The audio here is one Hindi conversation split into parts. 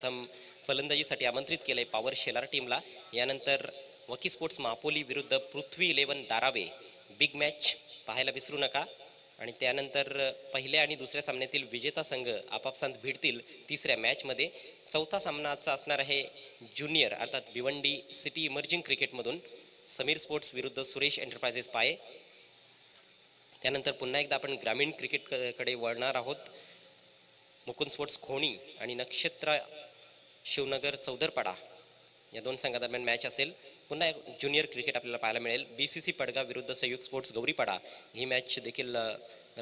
प्रथम फलंदाजीसाठी आमंत्रित केलंय पॉवर शेलार टीमला. यानंतर वकी स्पोर्ट्स मापोली विरुद्ध पृथ्वी 11 दारावे बिग मॅच पाहायला विसरू नका. आणि त्यानंतर पहिल्या आणि दुसऱ्या सामन्यातील विजेता संघ आपापसात भिडतील तिसऱ्या मॅचमध्ये. चौथा सामनाचा असणार आहे ज्युनियर अर्थात भिवंडी सिटी इमर्जिंग क्रिकेटमधून समीर स्पोर्ट्स विरुद्ध सुरेश एंटरप्राइजेस पाये. त्यानंतर पुन्हा एकदा आपण ग्रामीण क्रिकेटकडे वळणार आहोत. मुकुंद स्पोर्ट्स खोणी आणि नक्षत्र शिवनगर चौदरपाडा या दोन संघादरम्यान मॅच असेल. पुन्हा ज्युनियर क्रिकेट आपल्याला पाहायला मिळेल. BCC पडगा विरुद्ध संयुक्त स्पोर्ट्स गौरीपाडा ही मॅच देखील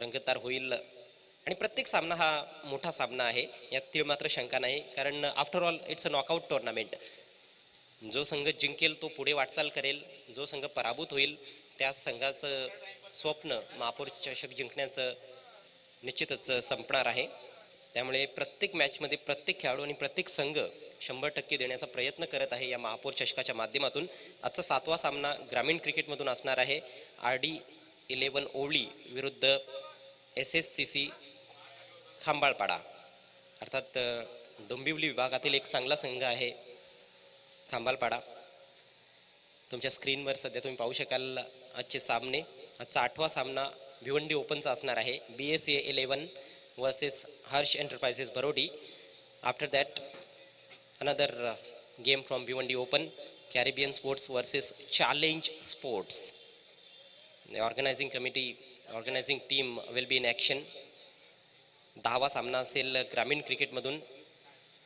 रंगतदार होईल. आणि प्रत्येक सामना हा मोठा सामना आहे, यात तीळ मात्र शंका नाही, कारण after all it's a knockout tournament. जो संघ जिंकेल तो पुढे वाटचाल करेल, जो संघ पराभूत होईल त्या संघाचं स्वप्न महापौर चषक जिंकण्याचं निश्चितच संपणार आहे. त्यामुळे प्रत्येक मॅचमध्ये प्रत्येक खेळाडू आणि प्रत्येक संघ 100% देण्याचा प्रयत्न करत आहे या महापौर चषकाच्या माध्यमातून. आजचा 7वा सामना ग्रामीण क्रिकेटमधून असणार आहे. RD11 ओवळी विरुद्ध SSCC खांबाळपाडा अर्थात डोंबिवली विभागातील एक चांगला संघ आहे खांबाळपाडा. तुमच्या स्क्रीनवर सध्या तुम्ही पाहू शकाल आजचे सामने. आजचा 8वा सामना भिवंडी ओपनचा असणार आहे. BSA 11 versus Harsh enterprises Barodi. After that another game from Bhiwandi Open, Caribbean Sports versus Challenge Sports. The organizing team will be in action. 10वा सामना असेल ग्रामीण क्रिकेटमधून.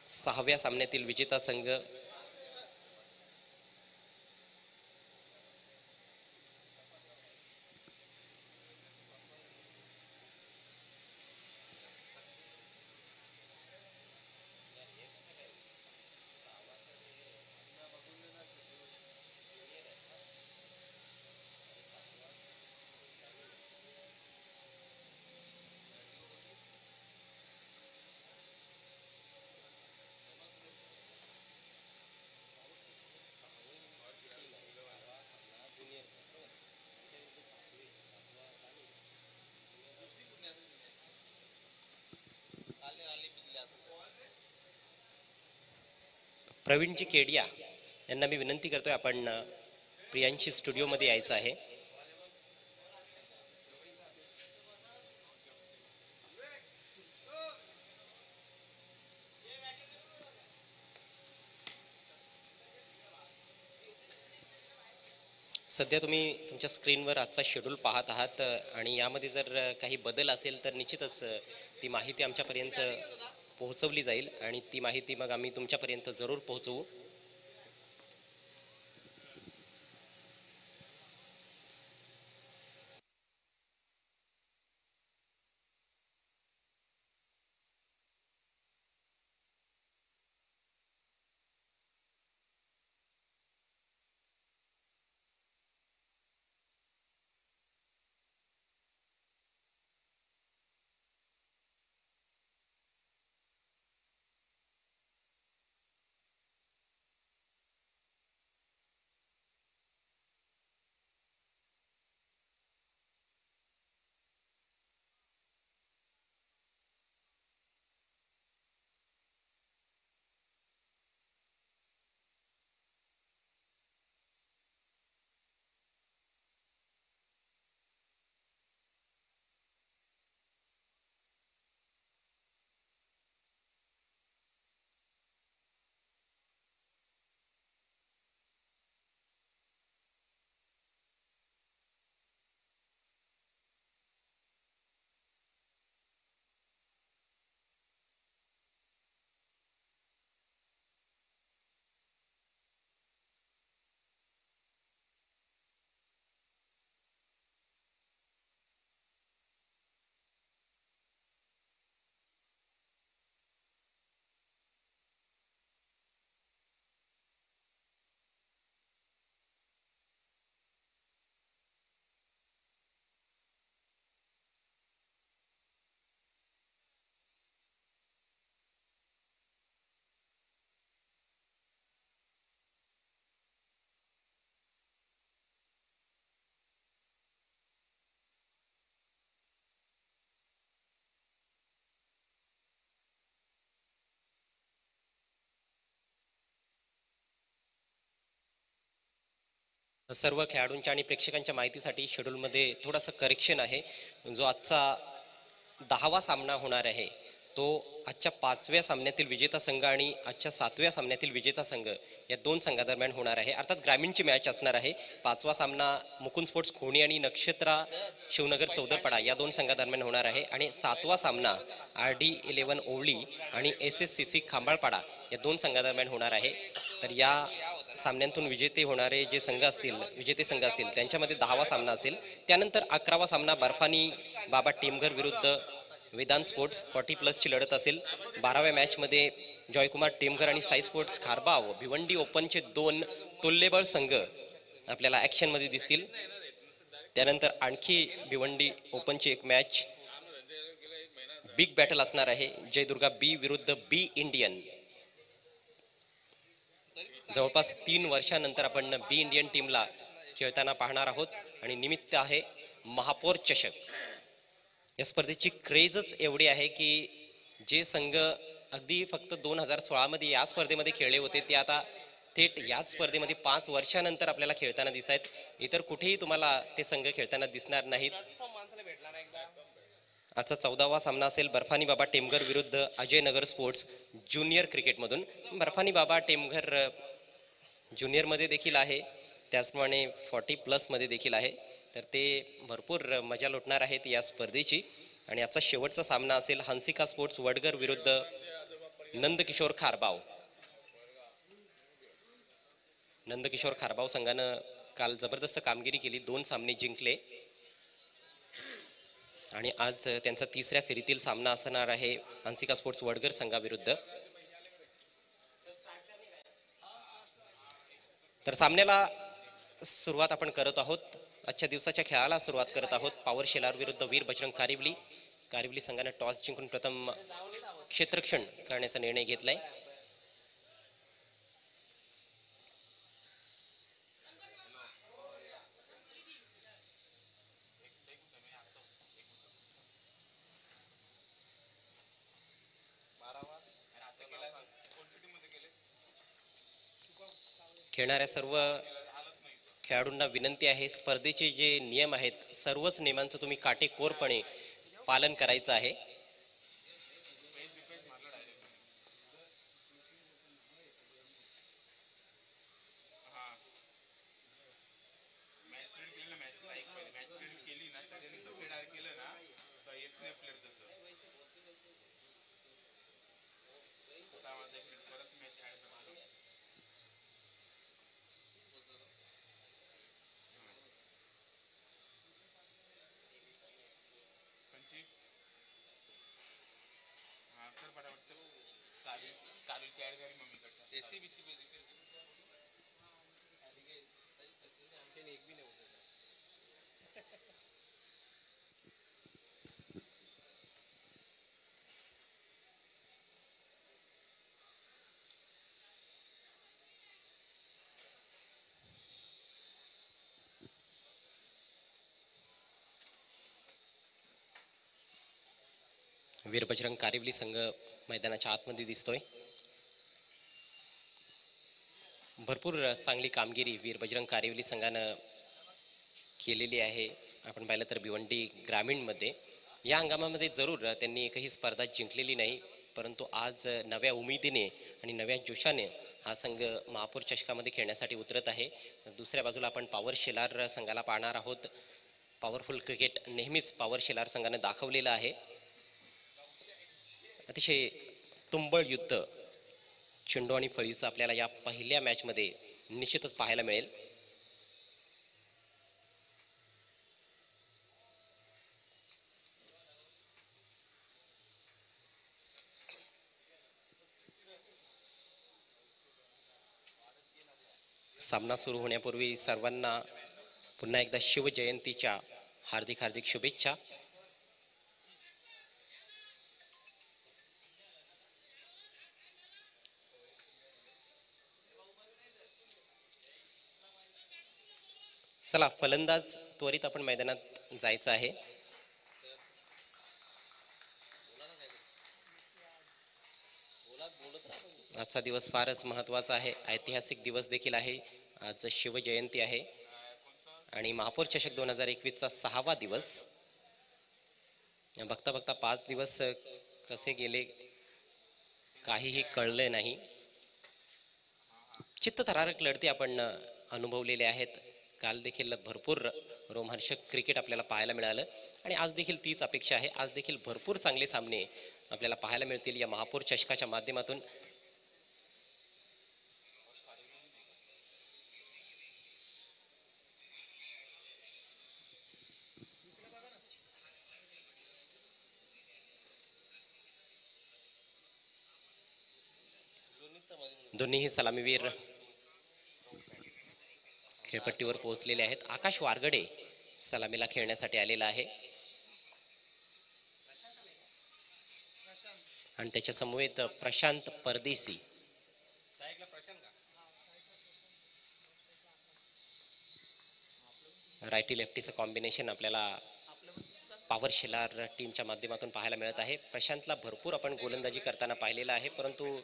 6व्या सामन्यातील विजेता संघ प्रवीणजी केडिया यांना मी विनंती करतोय, आपण प्रियांशी स्टुडिओमध्ये यायचं आहे. सध्या तुम्ही तुमच्या स्क्रीनवर आजचा शेड्यूल पाहत आहात आणि यामध्ये जर काही बदल असेल तर निश्चितच ती माहिती आमच्यापर्यंत पोहोचवली जाईल आणि ती माहिती मग आम्ही तुमच्यापर्यंत जरूर पोहोचवू. सर्व खेळाडूंच्या आणि प्रेक्षकांच्या माहितीसाठी शेड्यूलमध्ये थोडासा करेक्शन आहे. जो आजचा 10वा सामना होणार आहे तो आजच्या 5व्या सामन्यातील विजेता संघ आणि आजच्या 7व्या सामन्यातील विजेता संघ या दोन संघादरम्यान होणार आहे. अर्थात ग्रामीणची मॅच असणार आहे. 5वा सामना मुकुंद स्पोर्ट्स खोणी आणि नक्षत्रा शिवनगर चौदरपाडा या दोन संघादरम्यान होणार आहे आणि 7वा सामना RD11 ओवळी आणि SSCC खांबाळपाडा या दोन संघादरम्यान होणार आहे. तर या सामन्यांतून विजेते होणारे जे संघ असतील, विजेते संघ असतील, त्यांच्यामध्ये 10वा सामना असेल. त्यानंतर 11वा सामना बर्फानी बाबा टेमघर विरुद्ध वेदांत स्पोर्ट्स 40+ लढत असेल. 12व्या मॅचमध्ये जॉयकुमार टेमघर आणि साई स्पोर्ट्स खारबाव भिवंडी ओपनचे दोन तुल्यबळ संघ आपल्याला ॲक्शनमध्ये दिसतील. त्यानंतर आणखी भिवंडी ओपनची एक मॅच बिग बॅटल असणार आहे. जयदुर्गा बी विरुद्ध बी इंडियन. जवळपास 3 वर्षानंतर आपण बी इंडियन टीमला खेळताना पाहणार आहोत आणि निमित्त आहे महापौर चषक. या स्पर्धेची क्रेजच एवढी आहे की जे संघ अगदी फक्त 2016 मध्ये या स्पर्धेमध्ये खेळले होते ते आता थेट याच स्पर्धेमध्ये 5 वर्षानंतर आपल्याला खेळताना दिसत आहेत. इतर कुठेही तुम्हाला ते संघ खेळताना दिसणार नाहीत. आजचा 14वा सामना असेल बर्फानी बाबा टेमघर विरुद्ध अजय नगर स्पोर्ट्स ज्युनियर क्रिकेटमधून. बर्फानी बाबा टेमघर ज्युनियरमध्ये देखील आहे, त्याचप्रमाणे 40+ मध्ये देखील आहे. तर ते भरपूर मजा लुटणार आहेत या स्पर्धेची. आणि आजचा शेवटचा सामना असेल हंसिका स्पोर्ट्स वडगर विरुद्ध नंदकिशोर खारबाव. नंदकिशोर खारबाव संघानं काल जबरदस्त कामगिरी केली, 2 सामने जिंकले आणि आज त्यांचा 3ऱ्या फेरीतील सामना असणार आहे हंसिका स्पोर्ट्स वडगर संघाविरुद्ध. तर सामन्याला सुरुवात आपण करत आहोत. आजच्या दिवसाच्या खेळाला सुरुवात करत आहोत. पॉवर शेलार विरुद्ध वीर बजरंग कारिवली. कारिवली संघाने टॉस जिंकून प्रथम क्षेत्ररक्षण करण्याचा निर्णय घेतलाय. खेळणाऱ्या सर्व खेळाडूंना विनंती आहे, स्पर्धेचे जे नियम आहेत सर्वच नियमांचं तुम्ही काटेकोरपणे पालन करायचं आहे. वीर बजरंग कारिवली संघ मैदानाच्या आतमध्ये दिसतोय. भरपूर चांगली कामगिरी वीर बजरंग कारिवली संघानं केलेली आहे. आपण पाहिलं तर भिवंडी ग्रामीणमध्ये या हंगामामध्ये जरूर त्यांनी एकही स्पर्धा जिंकलेली नाही, परंतु आज नव्या उमेदीने आणि नव्या जोशाने हा संघ महापौर चषकामध्ये खेळण्यासाठी उतरत आहे. दुसऱ्या बाजूला आपण पॉवर शेलार संघाला पाहणार आहोत. पॉवरफुल क्रिकेट नेहमीच पॉवर शेलार संघाने दाखवलेलं आहे. अतिशय तुंबळ युद्ध चेंडू आणि फळीचं आपल्याला या पहिल्या मॅचमध्ये निश्चितच पाहायला मिळेल. सामना सुरू होण्यापूर्वी सर्वांना पुन्हा एकदा शिवजयंतीच्या हार्दिक हार्दिक शुभेच्छा. चला फलंदाज त्वरित आपण मैदानात जायचं आहे. आजचा दिवस फारच महत्त्वाचा आहे, ऐतिहासिक दिवस देखील आहे. आज शिवजयंती आहे. आणि महापौर चषक 2021चा 6वा दिवस. बघता बघता 5 दिवस कसे गेले काहीही कळले नाही. चित्तथरारक लढती आपण अनुभवलेले आहेत. काल देखील भरपूर रोमहर्षक क्रिकेट आपल्याला पाहायला मिळालं आणि आज देखील तीच अपेक्षा आहे. आज देखील भरपूर चांगले सामने आपल्याला पाहायला मिळतील या महापौर चषकाच्या माध्यमातून. दोन्हीही सलामीवीर खेळपट्टीवर पोहोचलेले आहेत. आकाश वारगडे सलामीला खेळण्यासाठी आलेला आहे आणि त्याच्या समवेत प्रशांत परदेशी. रायटी लेफ्टीचं कॉम्बिनेशन आपल्याला पॉवर शेलार टीमच्या माध्यमातून पाहायला मिळत आहे. प्रशांतला भरपूर आपण गोलंदाजी करताना पाहिलेला आहे, परंतु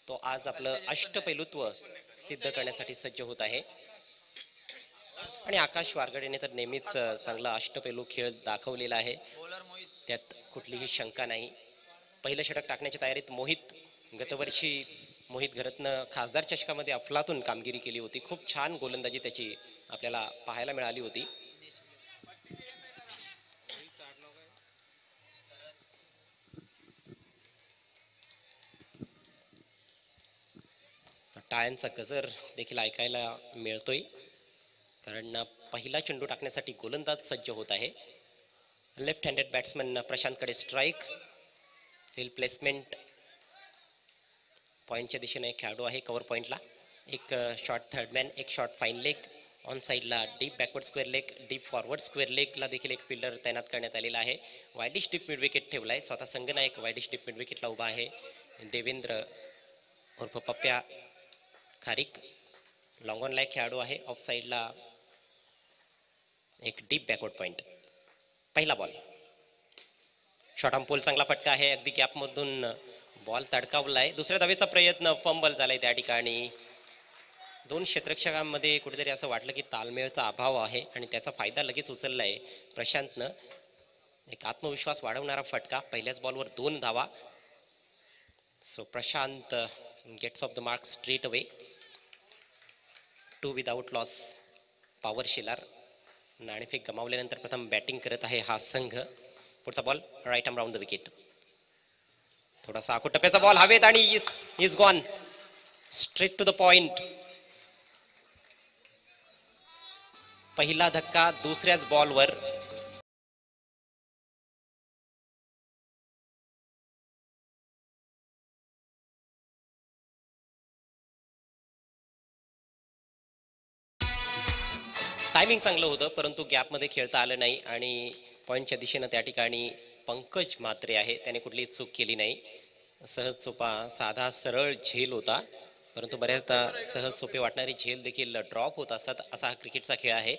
तो आज आपलं अष्टपैलुत्व सिद्ध करण्यासाठी सज्ज होत आहे. आणि आकाश वारगडेने तर नेहमीच चांगला अष्टपैलू खेळ दाखवलेला आहे, त्यात कुठलीही शंका नाही. पहिलं षटक टाकण्याच्या तयारीत मोहित. गतवर्षी मोहित घरतनं खासदार चषकामध्ये अफलातून कामगिरी केली होती. खूप छान गोलंदाजी त्याची आपल्याला पाहायला मिळाली होती. टाळ्यांचा गजर देखील ऐकायला मिळतोय, कारण पहिला चेंडू टाकण्यासाठी गोलंदाज सज्ज होत आहे. लेफ्ट हँडेड बॅट्समन प्रशांतकडे स्ट्राईक. फील्ड प्लेसमेंट पॉईंटच्या दिशेने एक खेळाडू आहे कव्हर पॉईंटला. एक शॉर्ट थर्डमॅन, एक शॉर्ट फाईन लेग. ऑन साईडला deep backward square leg, deep forward square लेगला देखील एक फिल्डर तैनात करण्यात आलेला आहे. वायडिश डीप मिड विकेट ठेवला आहे. स्वतः संगनायक वायडिश डीप मिड विकेटला उभा आहे. देवेंद्र उर्फ पप्प्या खारिक लॉंग ऑन लाईक खेळाडू आहे. ऑफ साईडला एक डीप बॅकवर्ड पॉईंट. पहिला बॉल शॉर्ट ऑन पोल, चांगला फटका आहे. अगदी गॅपमधून बॉल तडकावलाय. दुसऱ्या धावेचा प्रयत्न, फंबल झालाय त्या ठिकाणी. दोन क्षेत्ररक्षकांमध्ये कुठेतरी असं वाटलं की तालमेळचा अभाव आहे आणि त्याचा फायदा लगेच उचललाय प्रशांतनं. एक आत्मविश्वास वाढवणारा फटका. पहिल्याच बॉलवर 2 धावा. So Prashant gets off the mark straight away. 2 without loss. Power Shelar नाणेफेक गमावल्यानंतर प्रथम बॅटिंग करत आहे हा संघ. पुढचा ball right arm round the wicket. थोडासा आखूटप्प्याचा बॉल हवेत आणि is gone straight to the point. पहिला धक्का दुसऱ्याच बॉलवर. टायमिंग चांगलं होतं, परंतु गॅपमध्ये खेळता आलं नाही आणि पॉईंटच्या दिशेनं त्या ठिकाणी पंकज म्हात्रे आहे, त्याने कुठलीही चूक केली नाही. सहज सोपा साधा सरळ झेल होता, परंतु बऱ्याचदा सहज सोपे वाटणारी झेल देखील ड्रॉप होत असतात. असा हा क्रिकेटचा खेळ आहे.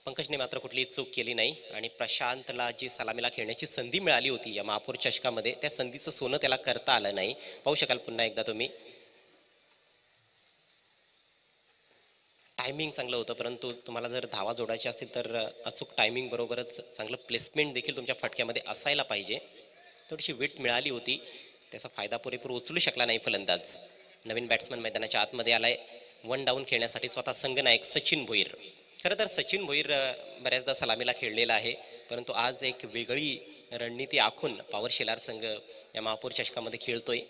पंकजने मात्र कुठलीही चूक केली नाही आणि प्रशांतला जी सलामीला खेळण्याची संधी मिळाली होती या महापौर चषकामध्ये, त्या संधीचं सोनं त्याला करता आलं नाही. पाहू शकाल पुन्हा एकदा तुम्ही. टायमिंग चांगलं होतं, परंतु तुम्हाला जर धावा जोडायची असतील तर अचूक टायमिंग बरोबरच चांगलं प्लेसमेंट देखील तुमच्या फटक्यामध्ये असायला पाहिजे. थोडीशी वेट मिळाली होती, त्याचा फायदा पुरेपूर उचलू शकला नाही फलंदाज. नवीन बॅट्समन मैदानाच्या आतमध्ये आलाय 1 डाऊन खेळण्यासाठी स्वतः संघनायक सचिन भोईर. खरं तर सचिन भोईर बऱ्याचदा सलामीला खेळलेला आहे, परंतु आज एक वेगळी रणनीती आखून पॉवर शेलार संघ या महापौर चषकामध्ये खेळतोय.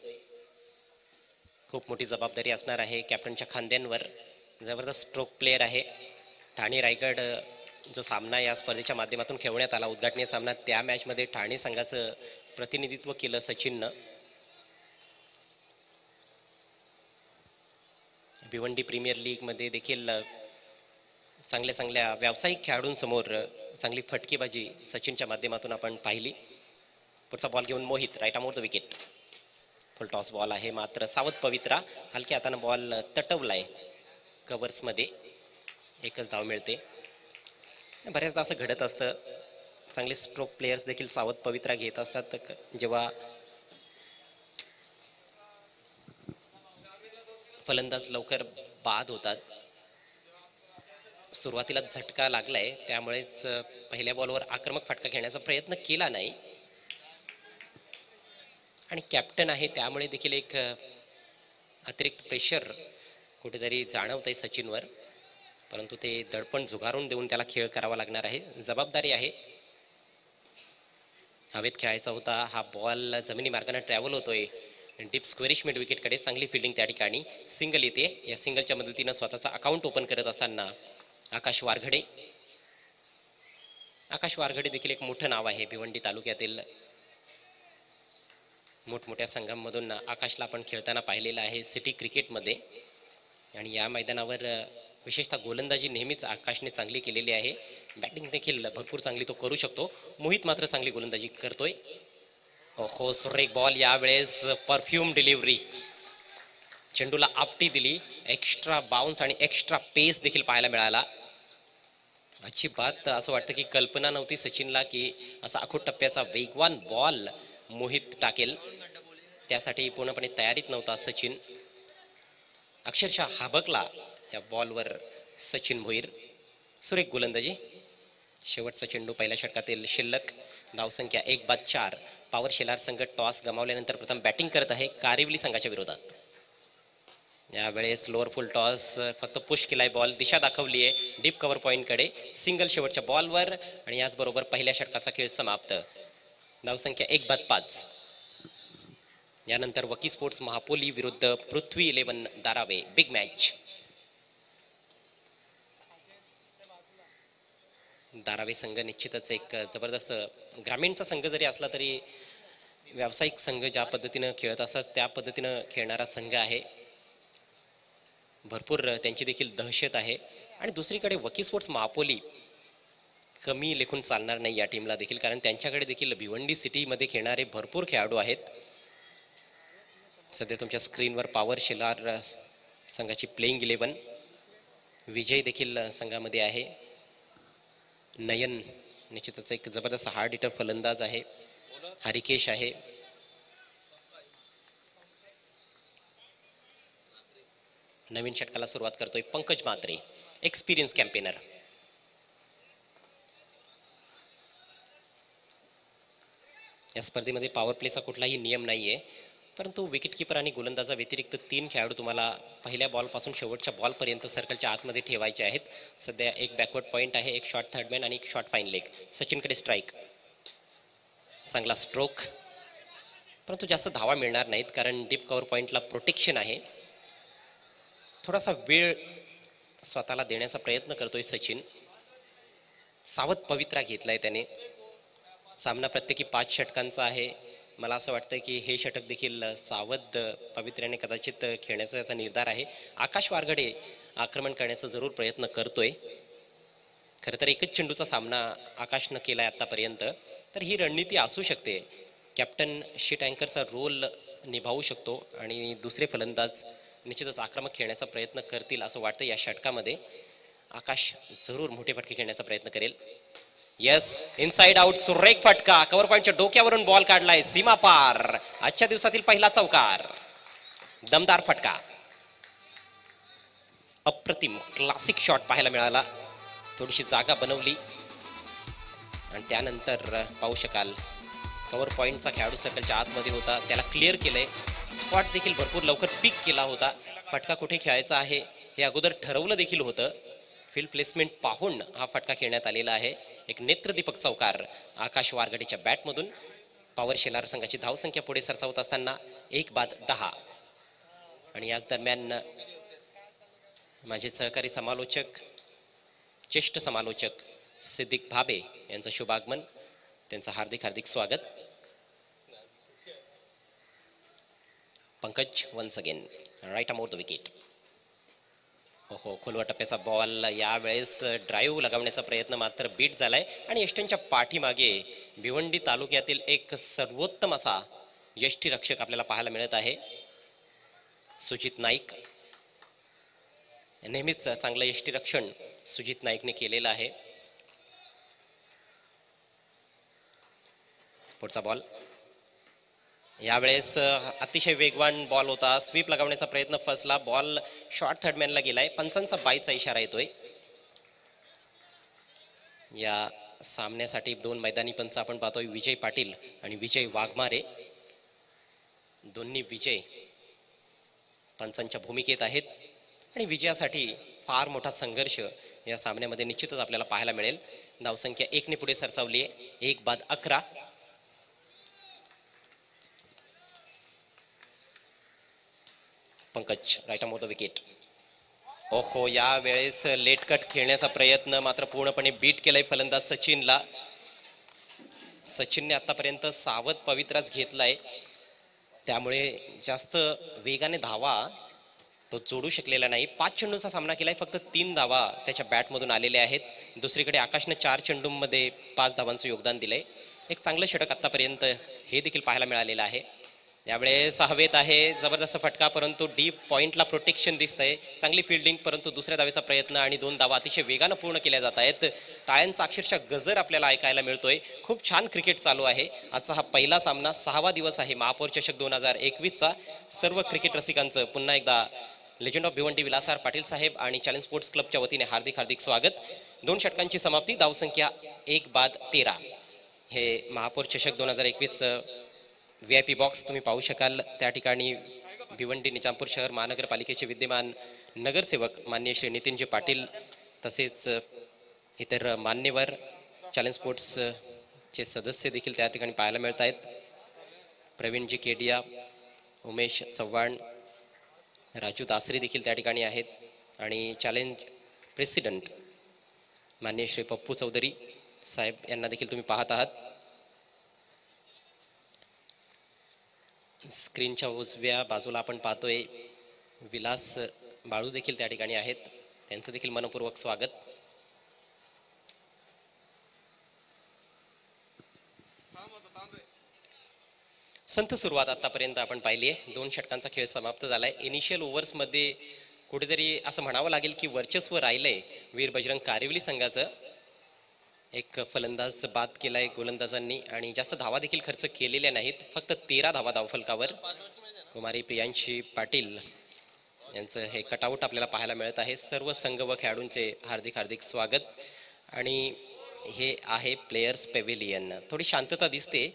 खूप मोठी जबाबदारी असणार आहे कॅप्टनच्या खांद्यांवर. जबरदस्त स्ट्रोक प्लेयर आहे. ठाणे रायगड जो सामना या स्पर्धेच्या माध्यमातून खेळवण्यात आला, उद्घाटनीय सामना, त्या मॅचमध्ये ठाणे संघाचं प्रतिनिधित्व केलं सचिननं. भिवंडी प्रीमियर लीग मध्ये देखील चांगल्या व्यावसायिक खेळाडूंसमोर चांगली फटकेबाजी सचिनच्या माध्यमातून आपण पाहिली. पुढचा बॉल घेऊन Mohit right arm the wicket. Full toss ball आहे, मात्र सावध पवित्रा हलक्या हातानं बॉल तटवलाय कव्हर्स मध्ये. एकच धाव मिळते. बऱ्याचदा असं घडत असतं, चांगले स्ट्रोक प्लेयर्स देखील सावध पवित्रा घेत असतात जेव्हा फलंदाज लवकर बाद होतात. सुरुवातीला झटका लागलाय, त्यामुळेच पहिल्या बॉलवर आक्रमक फटका घेण्याचा प्रयत्न केला नाही. आणि कॅप्टन आहे त्यामुळे देखील एक अतिरिक्त प्रेशर कुठेतरी जाणवतंय सचिनवर, परंतु ते दडपण झुगारून देऊन त्याला खेळ करावा लागणार आहे. जबाबदारी आहे. हवेत खेळायचा होता. हा बॉल जमिनी मार्गाने ट्रॅव्हल होतोय डीप स्क्वेरिश मिड विकेटकडे. चांगली फिल्डिंग त्या ठिकाणी. सिंगल येते. या सिंगलच्या मदतीनं स्वतःचा अकाउंट ओपन करत असताना आकाश वारघडे. आकाश वारघडे देखील एक मोठं नाव आहे भिवंडी तालुक्यातील. मोठमोठ्या संघांमधून आकाशला आपण खेळताना पाहिलेलं आहे सिटी क्रिकेटमध्ये. आणि या मैदानावर विशेषतः गोलंदाजी नेहमीच आकाशने चांगली केलेली आहे. बॅटिंग देखील भरपूर चांगली तो करू शकतो. मोहित मात्र चांगली गोलंदाजी करतोय. हो सुरेख बॉल. यावेळेस परफ्यूम डिलिव्हरी. चेंडूला आपटी दिली. एक्स्ट्रा बाउन्स आणि एक्स्ट्रा पेस देखील पाहायला मिळाला. अजिबात असं वाटतं की कल्पना नव्हती सचिनला की असा आखूड टप्प्याचा वेगवान बॉल मोहित टाकेल. त्यासाठी पूर्णपणे तयारीत नव्हता सचिन. अक्षरशः हाबकला या बॉलवर सचिन भोईर. सुरेख गोलंदाजी. शेवटचा चेंडू पहिल्या षटकातील शिल्लक. धावसंख्या 1-4. पॉवर शेलार संघ टॉस गमावल्यानंतर प्रथम बॅटिंग करत आहे कारिवली संघाच्या विरोधात. यावेळेस लोअर फुल टॉस फक्त पुश केलाय बॉल. दिशा दाखवली आहे डीप कव्हर पॉइंटकडे. सिंगल शेवटच्या बॉलवर आणि याचबरोबर पहिल्या षटकाचा खेळ समाप्त. धावसंख्या 1-5. यानंतर वकी स्पोर्ट्स महापोली विरुद्ध पृथ्वी 11 दारावे. Big match. दारावे संघ निश्चितच एक जबरदस्त ग्रामीणचा संघ जरी असला तरी व्यावसायिक संघ ज्या पद्धतीनं खेळत असतात त्या पद्धतीनं खेळणारा संघ आहे. भरपूर त्यांची देखील दहशत आहे. आणि दुसरीकडे वकी स्पोर्ट्स महापोली कमी लेखून चालणार नाही या टीमला देखील, कारण त्यांच्याकडे देखील भिवंडी सिटीमध्ये खेळणारे भरपूर खेळाडू आहेत. सध्या तुमच्या स्क्रीनवर पॉवर शेलार संघाची प्लेइंग 11. विजय देखील संघामध्ये आहे. नयन निश्चितच एक जबरदस्त हार्ड हिटर फलंदाज आहे. हरिकेश आहे. नवीन षटकाला सुरुवात करतोय पंकज म्हात्रे, एक्सपिरियन्स कॅम्पेनर. या स्पर्धेमध्ये पॉवर प्लेचा कुठलाही नियम नाहीये, परंतु विकेटकीपर आणि गोलंदाजा व्यतिरिक्त 3 खेळाडू तुम्हाला पहिल्या बॉलपासून शेवटच्या बॉलपर्यंत सर्कलच्या आतमध्ये ठेवायचे आहेत. सध्या एक बॅकवर्ड पॉइंट आहे, एक शॉर्ट थर्डमॅन आणि एक शॉर्ट फाईन लेग. सचिनकडे स्ट्राईक. चांगला स्ट्रोक, परंतु जास्त धावा मिळणार नाहीत कारण डीप कव्हर पॉइंटला प्रोटेक्शन आहे. थोडासा वेळ स्वतःला देण्याचा प्रयत्न करतोय सचिन. सावध पवित्रा घेतलाय त्याने. सामना प्रत्येकी 5 षटकांचा आहे. मला असं वाटतं की हे षटक देखील सावध पवित्र्याने कदाचित खेळण्याचा त्याचा निर्धार आहे. आकाश वारघडे आक्रमण करण्याचा जरूर प्रयत्न करतोय. खरं तर एकच चेंडूचा सामना आकाशनं केलाय आतापर्यंत, तर ही रणनीती असू शकते. कॅप्टन शीट अँकरचा रोल निभावू शकतो आणि दुसरे फलंदाज निश्चितच आक्रमक खेळण्याचा प्रयत्न करतील असं वाटतं. या षटकामध्ये आकाश जरूर मोठे फटके खेळण्याचा प्रयत्न करेल. Yes, inside out. सुरेख फटका. कव्हर पॉइंटच्या डोक्यावरून बॉल काढलाय सीमा पार. आजच्या दिवसातील पहिला चौकार. दमदार फटका. अप्रतिम क्लासिक शॉट पाहायला मिळाला. थोडीशी जागा बनवली आणि त्यानंतर पाहू शकाल कव्हर पॉइंटचा खेळाडू सर्कलच्या आतमध्ये होता, त्याला क्लिअर केलंय. स्पॉट देखील भरपूर लवकर पिक केला होता. फटका कुठे खेळायचा आहे हे अगोदर ठरवलं देखील होतं. फील्ड प्लेसमेंट पाहून हा फटका खेळण्यात आलेला आहे. एक नेत्रदीपक चौकार आकाश वारगडेच्या बॅटमधून. पॉवर शेलार संघाची धावसंख्या पुढे सरसावत असताना 1-10. आणि याच दरम्यान माझे सहकारी समालोचक, ज्येष्ठ समालोचक सिद्दीक भाबे यांचं शुभागमन. त्यांचं हार्दिक हार्दिक स्वागत. पंकज वन्स अगेन राईट अमोर द विकेट. हो, खोलवा टप्प्याचा बॉल. यावेळेस ड्राईव्ह लगावण्याचा प्रयत्न मात्र बीट झालाय आणि यष्टींच्या पाठीमागे भिवंडी तालुक्यातील एक सर्वोत्तम असा यष्टीरक्षक आपल्याला पाहायला मिळत आहे, सुजित नाईक. नेहमीच चांगलं यष्टीरक्षण सुजित नाईकने केलेलं आहे. पुढचा बॉल. यावेळेस अतिशय वेगवान बॉल होता. स्वीप लगावण्याचा प्रयत्न फसला. बॉल शॉर्ट थर्डमॅनला गेलाय. पंचांचा बाईचा इशारा येतोय. या सामन्यासाठी दोन मैदानी पंच आपण पाहतोय, विजय पाटील आणि विजय वाघमारे. दोन्ही विजय पंचांच्या भूमिकेत आहेत आणि विजयासाठी फार मोठा संघर्ष या सामन्यामध्ये निश्चितच आपल्याला पाहायला मिळेल. धावसंख्या 1 ने पुढे सरसावली आहे. 1 बाद 11. Pankaj right on the wicket. ओहो, या वेळेस लेट कट खेळण्याचा प्रयत्न मात्र पूर्णपणे बीट केलाय फलंदाज सचिनला. सचिनने आतापर्यंत सावध पवित्राच घेतलाय, त्यामुळे जास्त वेगाने धावा तो जोडू शकलेला नाही. 5 चेंडूंचा सामना केलाय, फक्त 3 धावा त्याच्या बॅटमधून आलेल्या आहेत. दुसरीकडे आकाशने 4 चेंडूंमध्ये 5 धावांचं योगदान दिलंय. एक चांगलं षटक आतापर्यंत हे देखील पाहायला मिळालेलं आहे. त्यावेळेस हवेत आहे जबरदस्त फटका, परंतु डीप पॉइंटला प्रोटेक्शन दिसतंय. चांगली फिल्डिंग, परंतु दुसऱ्या धावेचा प्रयत्न आणि 2 धावा अतिशय वेगानं पूर्ण केल्या जात आहेत. टाळ्यांचा अक्षरशः गजर आपल्याला ऐकायला मिळतोय. खूप छान क्रिकेट चालू आहे. आजचा हा पहिला सामना, 6वा दिवस आहे महापौर चषक 2021चा. सर्व क्रिकेट रसिकांचं पुन्हा एकदा लेजंड ऑफ भिवंडी विलासराव पाटील साहेब आणि चॅलेंज स्पोर्ट्स क्लबच्या वतीने हार्दिक हार्दिक स्वागत. 2 षटकांची समाप्ती, धावसंख्या 1 बाद 13. हे महापौर चषक 2021 VIP बॉक्स तुम्ही पाहू शकाल. त्या ठिकाणी भिवंडी निजामपूर शहर महानगरपालिकेचे विद्यमान नगरसेवक माननीय श्री नितीनजी पाटील, तसेच इतर मान्यवर चॅलेंज स्पोर्ट्स चे सदस्य देखील त्या ठिकाणी पाहायला मिळत आहेत. प्रवीणजी केडिया, उमेश चव्हाण, राजू दासरी देखील त्या ठिकाणी आहेत आणि चॅलेंज प्रेसिडेंट माननीय श्री पप्पू चौधरी साहेब यांना देखील तुम्ही पाहत आहात. स्क्रीनच्या उजव्या बाजूला आपण पाहतोय विलास बाळू देखील त्या ठिकाणी आहेत. त्यांचं देखील मनपूर्वक स्वागत. संथ सुरुवात आतापर्यंत आपण पाहिली आहे. 2 षटकांचा खेळ समाप्त झालाय. इनिशियल ओव्हर्समध्ये कुठेतरी असं म्हणावं लागेल की वर्चस्व राहिलंय वीर बजरंग कारिवली संघाचं. एक फलंदाज बाद केलाय गोलंदाजांनी आणि जास्त धावा देखील खर्च केलेल्या नाहीत. फक्त 13 धावा धावफलकावर. कुमारी प्रियांशी पाटील यांचं हे कटआउट आपल्याला पाहायला मिळत आहे. सर्व संघ व खेळाडूंचे हार्दिक हार्दिक स्वागत. आणि हे आहे प्लेयर्स पेव्हिलियन. थोडी शांतता दिसते,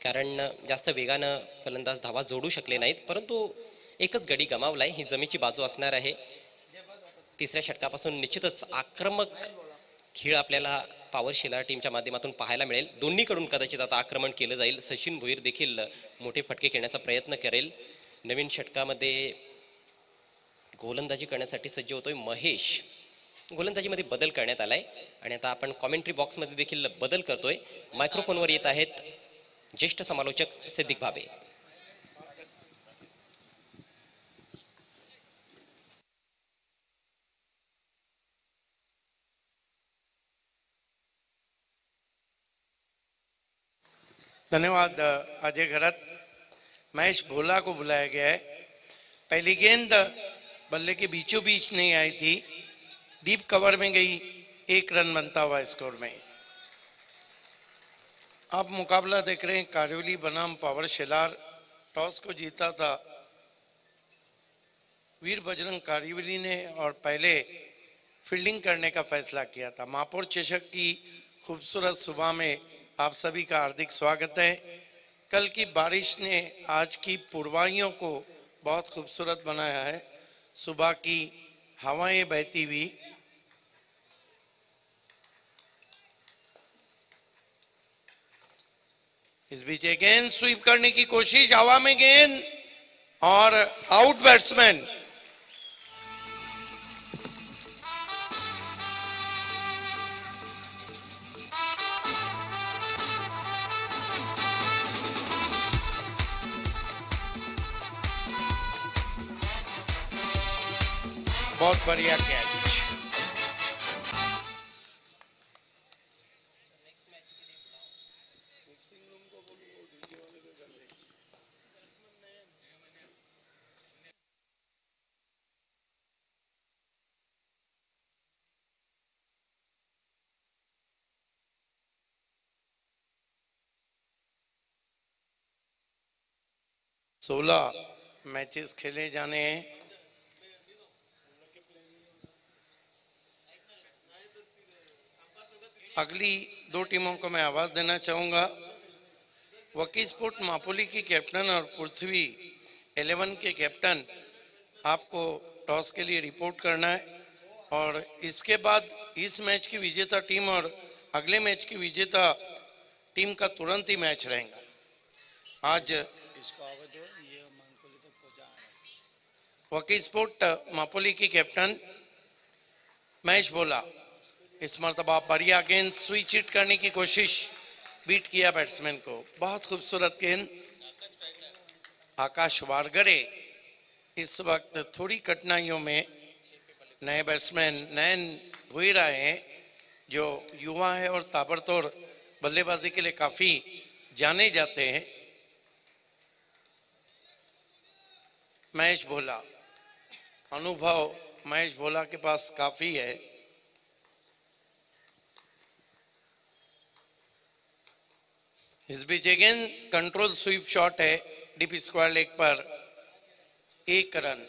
कारण जास्त वेगानं फलंदाज धावा जोडू शकले नाहीत, परंतु एकच गडी गमावलाय. ही जमेची बाजू असणार आहे. तिसऱ्या षटकापासून निश्चितच आक्रमक खेळ आपल्याला पॉवर शेलार टीमच्या माध्यमातून पाहायला मिळेल. दोन्हीकडून कदाचित आता आक्रमण केलं जाईल. सचिन भोईर देखील मोठे फटके खेळण्याचा प्रयत्न करेल. नवीन षटकामध्ये गोलंदाजी करण्यासाठी सज्ज होतोय महेश. गोलंदाजीमध्ये बदल करण्यात आलाय आणि आता आपण कॉमेंट्री बॉक्समध्ये देखील बदल करतोय. मायक्रोफोनवर येत आहेत ज्येष्ठ समालोचक सिद्दीक भाबे. धन्यवाद अजय घरत. महेश भोला को बुलाया गया है. पहली गेंद बल्ले के बीचों बीच नहीं आई थी, डीप कवर में गई. 1 रन बनता हुआ स्कोर में. आप मुकाबला देख रहे हैं कारिवली बनाम पावर शेलार. टॉस को जीता था वीर बजरंग कारिवली ने और पहले फील्डिंग करने का फैसला किया था. महापौर चषक की खूबसूरत सुबह में आप सभी का हार्दिक स्वागत है. कल की बारिश ने आज की पूर्वाहियों को बहुत खूबसूरत बनाया है. सुबह की हवाएं बहती हुई. इस बीच गेंद स्वीप करने की कोशिश, हवा में गेंद और आउट बैट्समैन. बहुत बढ़िया कैच. सोलह मैचेस खेले जाने हैं. अगली दो टीमों को मैं आवाज देना चाहूंगा। वकी स्पोर्ट मापोली की कैप्टन और पृथ्वी 11 के कैप्टन, आपको टॉस के लिए रिपोर्ट करना है और इसके बाद इस मैच की विजेता टीम और अगले मैच की विजेता टीम का तुरंत ही मैच रहेगा। आज वकी स्पोर्ट मापोली की कैप्टन महेश भोला, इस मरतबा बढ़िया गेंद स्विच हिट करने की कोशिश, बीट किया बैट्समैन को, बहुत खूबसूरत गेंद। आकाश वारगड़े इस वक्त थोड़ी कठिनाइयों में, नए बैट्समैन नयन भुईरा हैं जो युवा है और ताबड़तोड़ बल्लेबाजी के लिए काफी जाने जाते हैं। महेश भोला, अनुभव महेश भोला के पास काफी है। इस बीच अगेन कंट्रोल स्वीप शॉट है डीपी स्क्वायर लेग पर, 1 रन।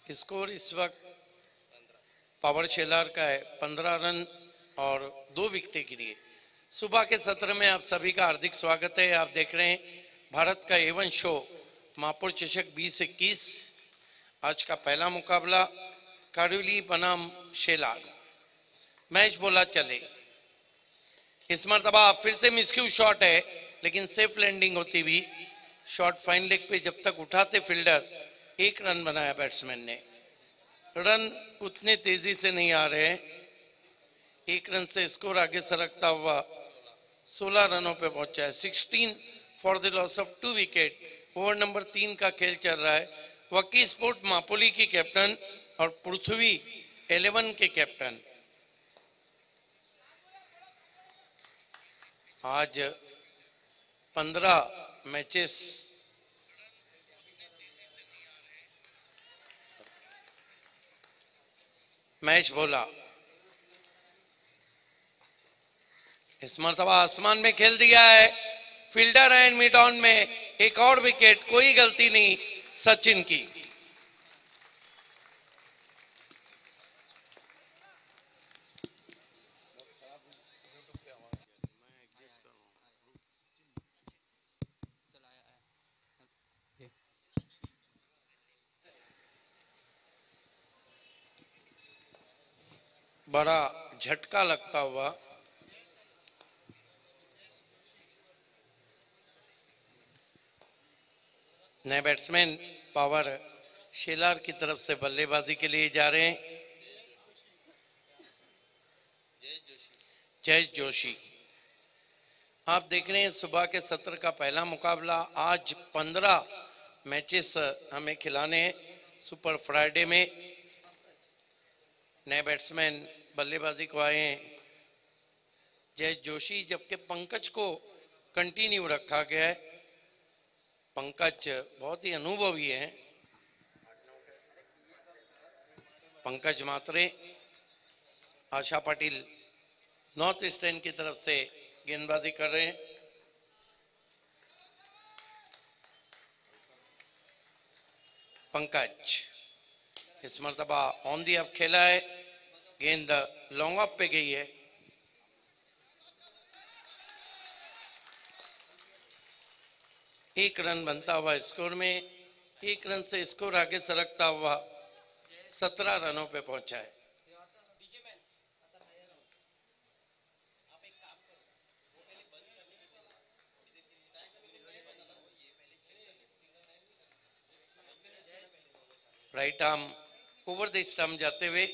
स्कोर इस वक्त पावर शेलर का है 15 रन और 2 विकेटें गिरी। सुबह के सत्र में आप सभी का हार्दिक स्वागत है। आप देख रहे हैं भारत का एवन शो मापुर चषक 2021। आज का पहला मुकाबला कारुली बनाम शेलार। मैच बोला चले, इस मरतबा फिर से मिसक्यू शॉट है लेकिन सेफ लैंडिंग होती भी, शॉट फाइन लेग पे जब तक उठाते फील्डर, 1 रन बनाया बैट्समैन ने। रन उतने तेजी से नहीं आ रहे, 1 रन से स्कोर आगे सरकता हुआ 16 रनों पे पहुंचा है। 16 for the loss of 2 wicket. Over number 3 का खेल चल रहा है। वकी स्पोर्ट मापोली की कैप्टन और पृथ्वी 11 के कैप्टन। आज 15 मैचेस मैच बोला, इस मरतबा आसमान में खेल दिया है, फील्डर एंड मिड ऑन में एक और विकेट, कोई गलती नहीं सचिन की। बड़ा झटका लगता हुआ नए बैट्समैन पावर शेलार की तरफ से बल्लेबाजी के लिए जा रहे हैं। जय जोशी, आप देख रहे हैं सुबह के सत्र का पहला मुकाबला। आज 15 मैचेस हमें खिलाने हैं सुपर फ्राइडे में। नए बैट्समैन बल्लेबाजी को आए हैं जय जोशी, जबकि पंकज को कंटिन्यू रखा गया है। पंकज बहुत ही अनुभवी हैं। पंकज मात्रे, आशा पाटिल नॉर्थ ईस्टर्न की तरफ से गेंदबाजी कर रहे हैं। पंकज इस मरतबा ऑन दी अप खेला है, गेंद लॉन्ग ऑफ पे गई है। एक रन बनता हुआ स्कोर में, 1 रन से स्कोर आगे सरकता हुआ 17 रनों पे पहुंचा है। Right arm over the stump जाते हुए,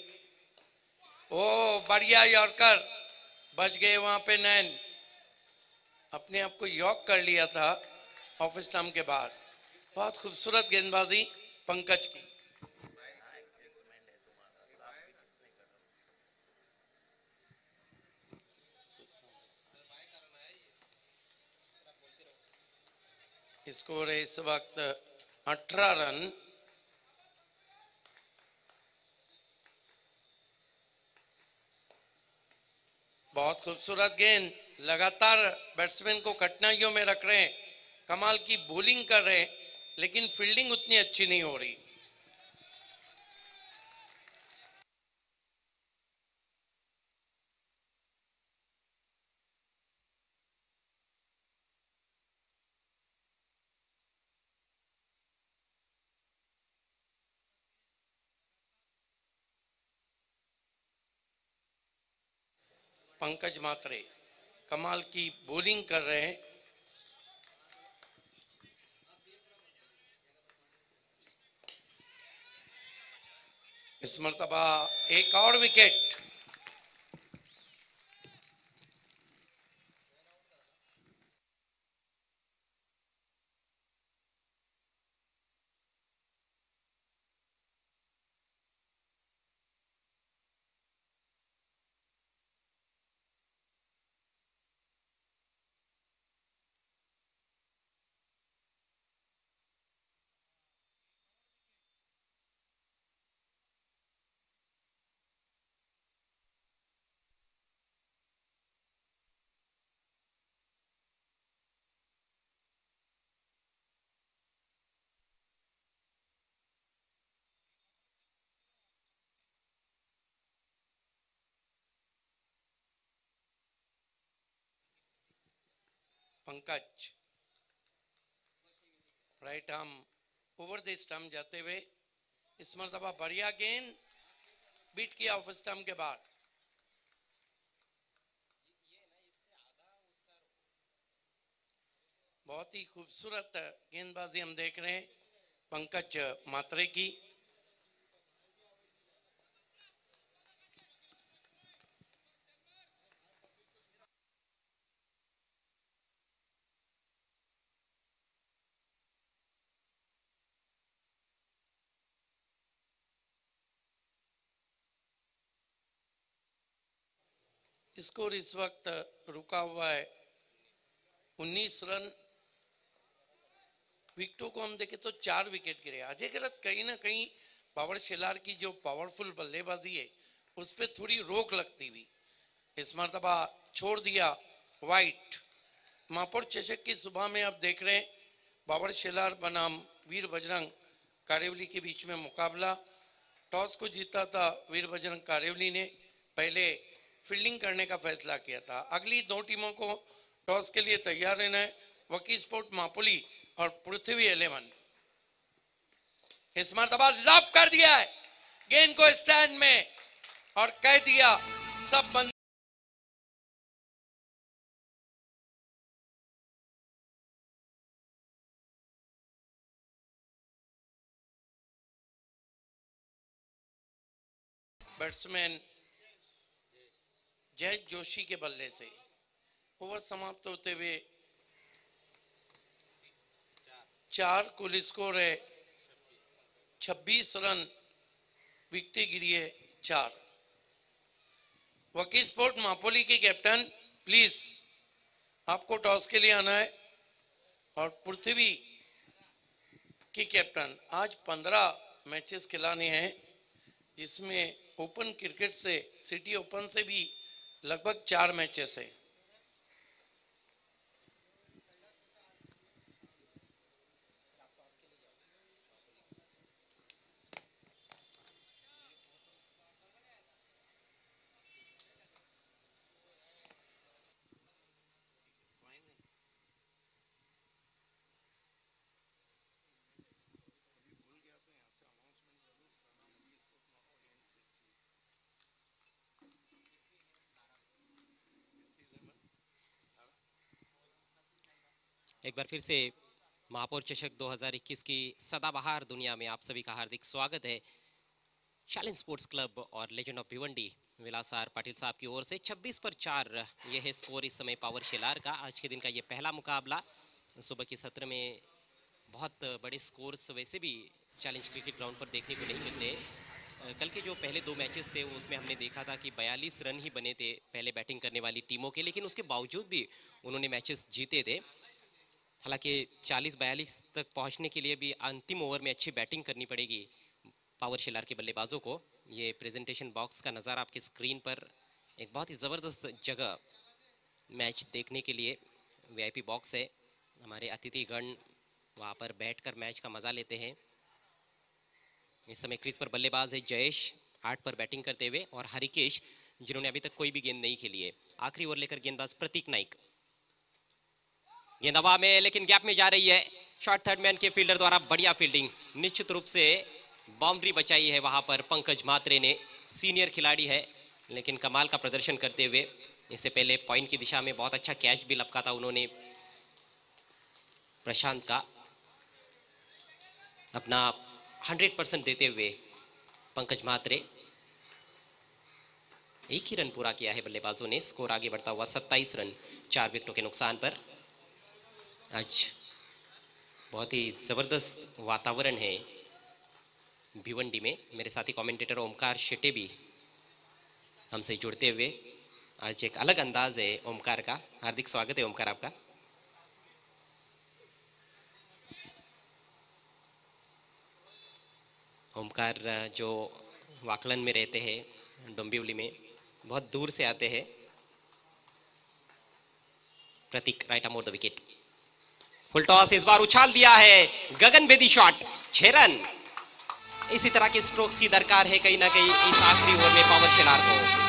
ओ बढ़िया यॉर्कर, बच गए वहां पे नैन, अपने आप को यॉक कर लिया था ऑफ स्टंप के बाद। बहुत खूबसूरत गेंदबाजी पंकज की। स्कोर है इस वक्त 18 रन। बहुत खूबसूरत गेंद, लगातार बैट्समैन को कठिनाइयों में रख रहे हैं, कमाल की बॉलिंग कर रहे हैं, लेकिन फील्डिंग उतनी अच्छी नहीं हो रही। पंकज मात्रे कमाल की बॉलिंग कर रहे हैं। इस मर्तबा एक और wicket. Pankaj right arm over the stump जाते हुए, इस मर्तबा बढ़िया गेंद, बीट किया ऑफ स्टंप के बाद। बहुत ही खूबसूरत गेंदबाजी हम देख रहे हैं पंकज मात्रे की। स्कोर इस वक्त रुका हुआ है 19 रन। विकेटों को हम देखें तो 4 विकेट गिरे। अजय गिरत कहीं ना कहीं पावर शेलार की जो पावरफुल बल्लेबाजी है उस पर थोड़ी रोक लगती हुई इस मर्तबा छोड़ दिया वाइट। महापौर चषक की सुबह में आप देख रहे हैं पावर शेलार बनाम वीर बजरंग कारेवली के बीच में मुकाबला। टॉस को जीता था वीर बजरंग कारेवली ने, पहले फील्डिंग करने का फैसला किया था। अगली 2 टीमों को टॉस के लिए तैयार रहना है, वकी स्पोर्ट मापोली और पृथ्वी 11। इस मर्तबा लॉब कर दिया है गेंद को स्टैंड में और कह दिया सब बंद। बैट्समैन जय जोशी के बल्ले से ओवर समाप्त होते हुए 4 कुल स्कोर है 26 रन, विकेट गिरी है 4। वकी स्पोर्ट मापोली के कैप्टन प्लीज आपको टॉस के लिए आना है और पृथ्वी की कैप्टन आज 15 मैचेस खिलाने हैं, जिसमें ओपन क्रिकेट से सिटी ओपन से भी लगभग 4 मैचेस है। एक बार फिर से महापौर चषक 2021 की सदाबहार दुनिया में आप सभी का हार्दिक स्वागत है। चैलेंज स्पोर्ट्स क्लब और legend of Bhiwandi Vilas R Patil साहब की ओर से 26 पर 4 यह है स्कोर इस समय पावर शेलार का। आज के दिन का ये पहला मुकाबला। सुबह के सत्र में बहुत बड़े स्कोर्स वैसे भी चैलेंज क्रिकेट ग्राउंड पर देखने को नहीं मिलते। कल के जो पहले 2 मैचेस थे उसमें हमने देखा था कि 42 रन ही बने थे पहले बैटिंग करने वाली टीमों के, लेकिन उसके बावजूद भी उन्होंने मैचेस जीते थे। हालांकि 40-42 तक पहुंचने के लिए भी अंतिम ओवर में अच्छी बैटिंग करनी पड़ेगी पावर शेलार के बल्लेबाजों को। ये प्रेजेंटेशन बॉक्स का नज़ारा आपकी स्क्रीन पर एक बहुत ही ज़बरदस्त जगह मैच देखने के लिए वीआईपी बॉक्स है। हमारे अतिथिगण वहाँ पर बैठकर मैच का मज़ा लेते हैं। इस समय क्रीज पर बल्लेबाज है जयेश 8 पर बैटिंग करते हुए, और हरिकेश जिन्होंने अभी तक कोई भी गेंद नहीं खेली है। आखिरी ओवर लेकर गेंदबाज प्रतीक नाइक। गेंद हवा में लेकिन गैप में जा रही है। शॉर्ट थर्ड मैन के फील्डर द्वारा बढ़िया फील्डिंग, निश्चित रूप से बाउंड्री बचाई है वहां पर पंकज म्हात्रे ने। सीनियर खिलाड़ी है लेकिन कमाल का प्रदर्शन करते हुए। इससे पहले पॉइंट की दिशा में बहुत अच्छा कैच भी लपका था उन्होंने प्रशांत का। अपना 100% देते हुए पंकज म्हात्रे। एक ही रन पूरा किया है बल्लेबाजों ने। स्कोर आगे बढ़ता हुआ 27 रन 4 विकेटों के नुकसान पर। आज बहुत ही जबरदस्त वातावरण है भिवंडी में। मेरे साथी कमेंटेटर ओमकार शेट्टे भी हमसे जुड़ते हुए। आज एक अलग अंदाज है ओमकार का। हार्दिक स्वागत है ओमकार आपका। ओमकार जो वाकलन में रहते हैं, डोंबिवली में, बहुत दूर से आते हैं। प्रतीक राइट अमोर द विकेट। फुल टॉस इस बार उछाल दिया है, गगनभेदी शॉट, 6 रन। इसी तरह के स्ट्रोक्स की दरकार है कहीं ना कहीं इस आखिरी ओवर में पावर शेलार को।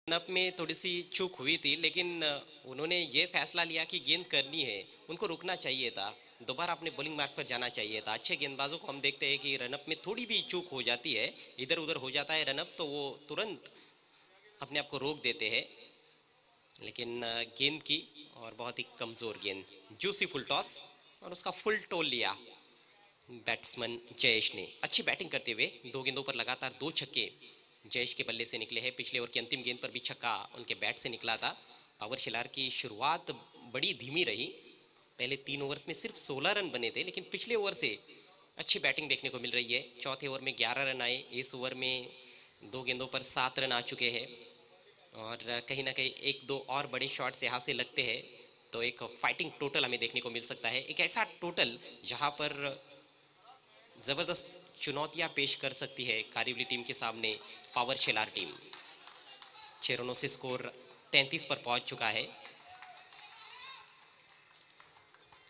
नप में थोड़ी सी चूक हुई थी, लेकिन उन्होंने ये फैसला लिया कि गेंद करनी है, उनको रुकना चाहिए था, दोबारा अपने बॉलिंग मार्ग पर जाना चाहिए था। अच्छे गेंदबाजों को हम देखते हैं कि रनअप में थोड़ी भी चूक हो जाती है, इधर उधर हो जाता है रनअप, तो वो तुरंत अपने आप को रोक देते हैं। लेकिन गेंद की, और बहुत ही कमजोर गेंद, जूसी फुल टॉस, और उसका फुल टोल लिया बैट्समैन जयेश ने। अच्छी बैटिंग करते हुए 2 गेंदों पर लगातार 2 छक्के जयेश के बल्ले से निकले हैं। पिछले ओवर की अंतिम गेंद पर भी छक्का उनके बैट से निकला था। पावर शेलार की शुरुआत बड़ी धीमी रही। पहले 3 ओवर्स में सिर्फ 16 रन बने थे, लेकिन पिछले ओवर से अच्छी बैटिंग देखने को मिल रही है। चौथे ओवर में 11 रन आए। इस ओवर में 2 गेंदों पर 7 रन आ चुके हैं, और कहीं ना कहीं 1-2 और बड़े शॉट्स यहाँ से लगते हैं तो एक फाइटिंग टोटल हमें देखने को मिल सकता है। एक ऐसा टोटल जहाँ पर जबरदस्त चुनौतियां पेश कर सकती है कारिवली टीम के सामने पावर शेलार टीम। 6 रनों से स्कोर 33 पर पहुंच चुका है।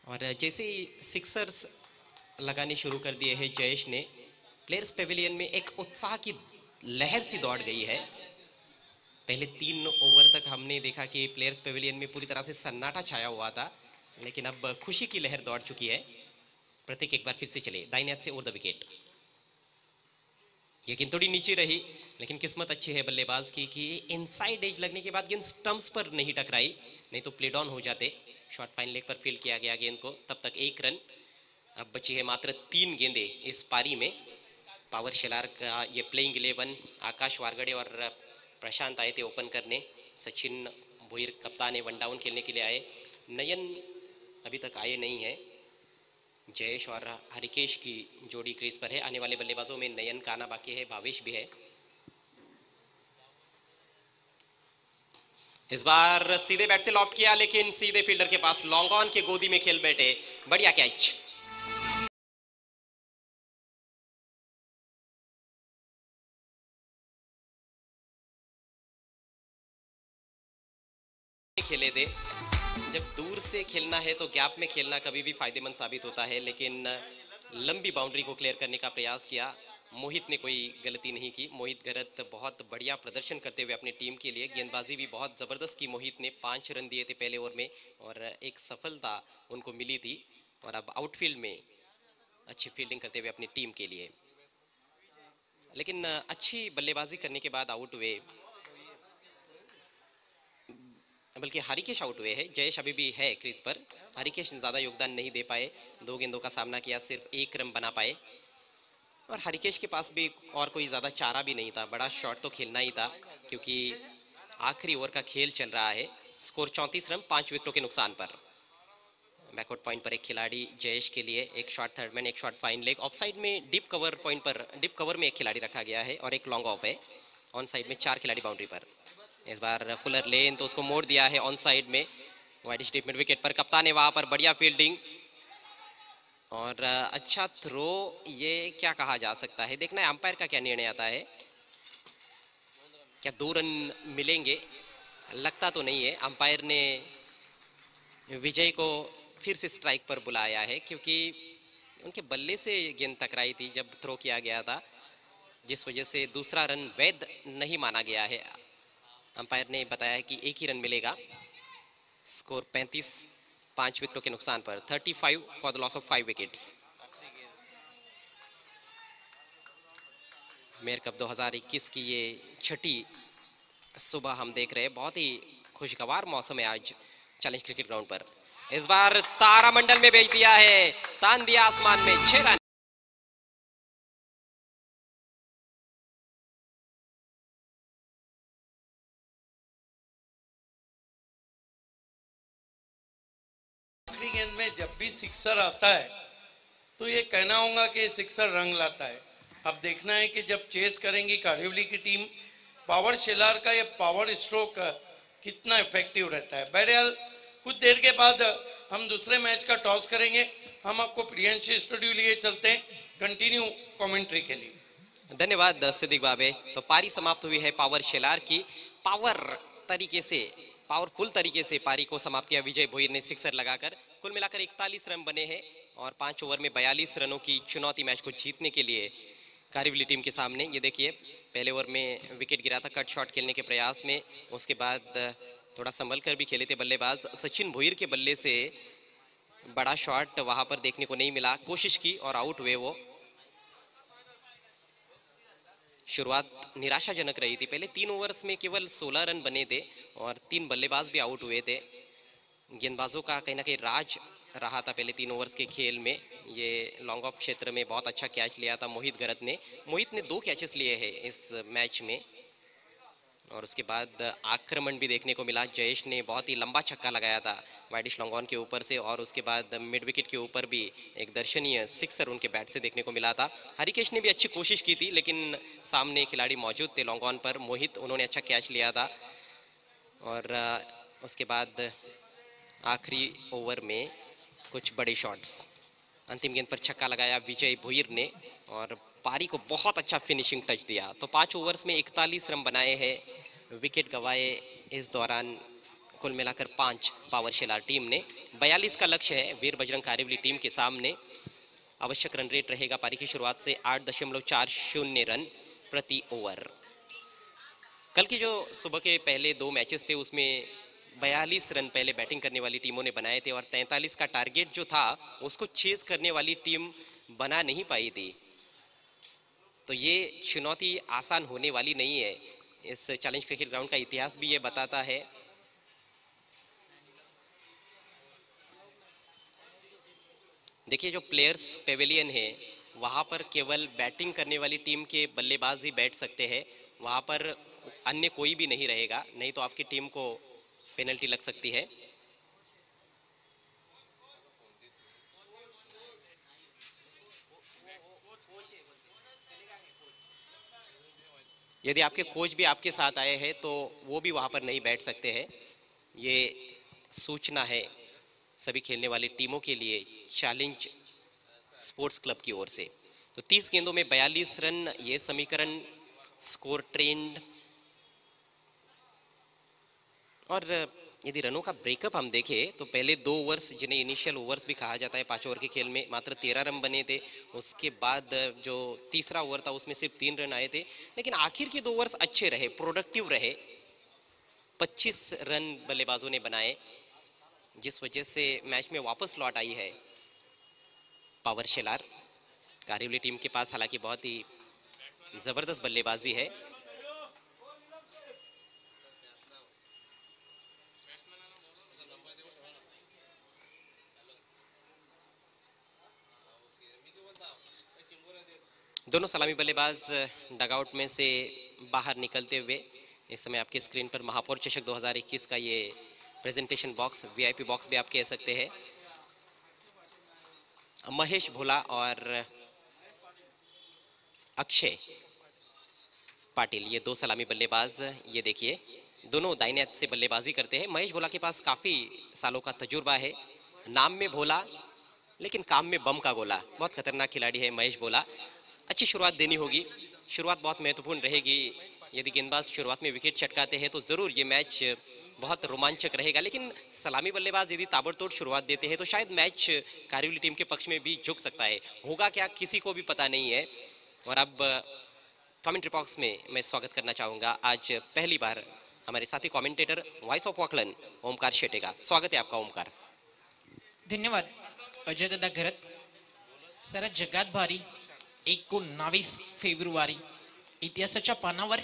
और जैसे ही सिक्सर्स लगाने शुरू कर दिए हैं जयेश ने, प्लेयर्स पेविलियन में एक उत्साह की लहर सी दौड़ गई है। पहले 3 ओवर तक हमने देखा कि प्लेयर्स पेविलियन में पूरी तरह से सन्नाटा छाया हुआ था, लेकिन अब खुशी की लहर दौड़ चुकी है। प्रतीक एक बार फिर से चले, दाहिने हाथ से ओवर द विकेट। ये गेंद थोड़ी नीचे रही, लेकिन किस्मत अच्छी है बल्लेबाज की कि इनसाइड एज लगने के बाद गेंद स्टंप्स पर नहीं टकराई, नहीं तो प्ले डाउन हो जाते। शॉर्ट फाइन लेग पर फील्ड किया गया गेंद को। तब तक 1 रन। अब बची है मात्र 3 गेंदें इस पारी में। पावर शेलार का ये प्लेइंग 11, आकाश वारगड़े और प्रशांत आए थे ओपन करने। सचिन भोईर कप्तान है, वन डाउन खेलने के लिए आए। नयन अभी तक आए नहीं है। जयेश और हरिकेश की जोड़ी क्रीज पर है। आने वाले बल्लेबाजों में नयन का आना बाकी है, भावेश भी है। इस बार सीधे बैट से लॉफ्ट किया, लेकिन सीधे फील्डर के पास लॉन्ग ऑन के गोदी में खेल बैठे। बढ़िया कैच। खेले थे। जब दूर से खेलना है तो गैप में खेलना कभी भी फायदेमंद साबित होता है, लेकिन लंबी बाउंड्री को क्लियर करने का प्रयास किया। मोहित ने कोई गलती नहीं की। मोहित गरत बहुत बढ़िया प्रदर्शन करते हुए अपनी टीम के लिए, गेंदबाजी भी बहुत ज़बरदस्त की। मोहित ने 5 रन दिए थे पहले ओवर में, और एक सफलता उनको मिली थी। और अब आउटफील्ड में अच्छी फील्डिंग करते हुए अपनी टीम के लिए, लेकिन अच्छी बल्लेबाजी करने के बाद आउट हुए। बल्कि हरिकेश आउट हुए हैं। जयेश अभी भी है क्रीज पर। हरिकेश ज़्यादा योगदान नहीं दे पाए, 2 गेंदों का सामना किया, सिर्फ 1 रन बना पाए। और हरिकेश के पास भी और कोई ज़्यादा चारा भी नहीं था। बड़ा शॉट तो खेलना ही था, क्योंकि आखिरी ओवर का खेल चल रहा है। स्कोर 34 रन 5 विकेटों के नुकसान पर। बैकआउट पॉइंट पर एक खिलाड़ी जयेश के लिए, एक शॉट थर्ड मैन, एक shot fine leg. Of side में डीप कवर पॉइंट पर, डीप कवर में एक खिलाड़ी रखा गया है, और एक लॉन्ग ऑफ है। ऑन साइड में 4 खिलाड़ी बाउंड्री पर। इस बार फुलर लेन तो उसको मोड़ दिया है ऑन साइड में। वाइड स्टेप मिड विकेट पर कप्तान है वहां पर, बढ़िया फील्डिंग और अच्छा थ्रो, ये क्या कहा जा सकता है, देखना है अंपायर का क्या निर्णय आता है। क्या 2 रन मिलेंगे? लगता तो नहीं है। अंपायर ने विजय को फिर से स्ट्राइक पर बुलाया है क्योंकि उनके बल्ले से गेंद टकराई थी जब थ्रो किया गया था, जिस वजह से दूसरा रन वैध नहीं माना गया है। अंपायर ने बताया है कि एक ही रन मिलेगा। स्कोर 35, 5 विकेटों के नुकसान पर, 35 for the loss of 5 wickets. Mayor cup 2021 की ये छठी सुबह हम देख रहे हैं। बहुत ही खुशगवार मौसम है आज चैलेंज क्रिकेट ग्राउंड पर। इस बार तारामंडल में भेज दिया है, तान दिया आसमान में, 6 रन। आखिरी गेंद में जब भी सिक्सर आता है तो ये कहना होगा कि सिक्सर रंग लाता है। अब देखना है कि जब चेस करेंगी कारिवली की टीम, पावर शेलार का ये पावर स्ट्रोक कितना इफेक्टिव रहता है। बहरहाल कुछ देर के बाद हम दूसरे मैच का टॉस करेंगे। हम आपको प्रियंशी स्टूडियो लिए चलते हैं कंटिन्यू कमेंट्री के लिए। धन्यवाद सिद्दीक बाबे। तो पारी समाप्त हुई है पावर शेलार की। पावरफुल तरीके से पारी को समाप्त किया विजय भोईर ने सिक्सर लगाकर। कुल मिलाकर 41 रन बने हैं और 5 ओवर में 42 रनों की चुनौती मैच को जीतने के लिए कारिवली टीम के सामने। ये देखिए, पहले ओवर में विकेट गिरा था कट शॉट खेलने के प्रयास में, उसके बाद थोड़ा संभल कर भी खेले थे बल्लेबाज। सचिन भोईर के बल्ले से बड़ा शॉट वहां पर देखने को नहीं मिला, कोशिश की और आउट हुए वो। शुरुआत निराशाजनक रही थी। पहले 3 ओवर्स में केवल 16 रन बने थे और 3 बल्लेबाज भी आउट हुए थे। गेंदबाजों का कहीं ना कहीं राज रहा था पहले 3 ओवर्स के खेल में। ये लॉन्ग ऑफ क्षेत्र में बहुत अच्छा कैच लिया था मोहित गरत ने। मोहित ने 2 कैचेस लिए हैं इस मैच में और उसके बाद आक्रमण भी देखने को मिला। जयेश ने बहुत ही लंबा छक्का लगाया था वाइडिश लॉन्ग ऑन के ऊपर से और उसके बाद मिड विकेट के ऊपर भी एक दर्शनीय सिक्सर उनके बैट से देखने को मिला था। हरिकेश ने भी अच्छी कोशिश की थी लेकिन सामने खिलाड़ी मौजूद थे लॉन्ग ऑन पर। मोहित, उन्होंने अच्छा कैच लिया था और उसके बाद आखिरी ओवर में कुछ बड़े शॉट्स। अंतिम गेंद पर छक्का लगाया विजय भोईर ने और पारी को बहुत अच्छा फिनिशिंग टच दिया। तो 5 ओवर्स में 41 रन बनाए हैं, विकेट गंवाए इस दौरान कुल मिलाकर 5 पावर शेलार टीम ने। 42 का लक्ष्य है वीर बजरंग कारिवली टीम के सामने। आवश्यक रन रेट रहेगा पारी की शुरुआत से 8.40 रन प्रति ओवर। कल की जो सुबह के पहले 2 मैचेस थे उसमें 42 रन पहले बैटिंग करने वाली टीमों ने बनाए थे और 43 का टारगेट जो था उसको चेज करने वाली टीम बना नहीं पाई थी। तो ये चुनौती आसान होने वाली नहीं है। इस चैलेंज क्रिकेट ग्राउंड का इतिहास भी ये बताता है। देखिए, जो प्लेयर्स पेविलियन है वहाँ पर केवल बैटिंग करने वाली टीम के बल्लेबाज ही बैठ सकते हैं। वहाँ पर अन्य कोई भी नहीं रहेगा, नहीं तो आपकी टीम को पेनल्टी लग सकती है। यदि आपके कोच भी आपके साथ आए हैं तो वो भी वहाँ पर नहीं बैठ सकते हैं। ये सूचना है सभी खेलने वाली टीमों के लिए चैलेंज स्पोर्ट्स क्लब की ओर से। तो 30 गेंदों में 42 रन, ये समीकरण स्कोर ट्रेंड। और यदि रनों का ब्रेकअप हम देखें तो पहले 2 ओवर्स, जिन्हें इनिशियल ओवर्स भी कहा जाता है 5 ओवर के खेल में, मात्र 13 रन बने थे। उसके बाद जो तीसरा ओवर था उसमें सिर्फ 3 रन आए थे। लेकिन आखिर के 2 ओवर्स अच्छे रहे, प्रोडक्टिव रहे। 25 रन बल्लेबाजों ने बनाए जिस वजह से मैच में वापस लौट आई है पावर शेलार। कारिवली टीम के पास हालांकि बहुत ही जबरदस्त बल्लेबाजी है। दोनों सलामी बल्लेबाज डगआउट में से बाहर निकलते हुए इस समय आपके स्क्रीन पर महापौर चषक 2021 का ये प्रेजेंटेशन बॉक्स, वीआईपी बॉक्स भी आप कह सकते हैं। महेश भोला और अक्षय पाटिल, ये 2 सलामी बल्लेबाज। ये देखिए, दोनों दाहिने हाथ से बल्लेबाजी करते हैं। महेश भोला के पास काफी सालों का तजुर्बा है, नाम में भोला लेकिन काम में बम का गोला। बहुत खतरनाक खिलाड़ी है महेश भोला। अच्छी शुरुआत देनी होगी, शुरुआत बहुत महत्वपूर्ण रहेगी। यदि गेंदबाज शुरुआत में विकेट चटकाते हैं तो जरूर ये मैच बहुत रोमांचक रहेगा, लेकिन सलामी बल्लेबाज यदि ताबड़तोड़ शुरुआत देते हैं तो शायद मैच कारिवली टीम के पक्ष में भी झुक सकता है। होगा क्या किसी को भी पता नहीं है। और अब कमेंट्री बॉक्स में मैं स्वागत करना चाहूंगा आज पहली बार हमारे साथी commentator voice of Auckland Omkar Shete का। स्वागत है आपका ओमकार। धन्यवाद अजय दादा घरत. सारा जगात भारी 19 फेब्रुवारी इतिहासाच्या पानावर,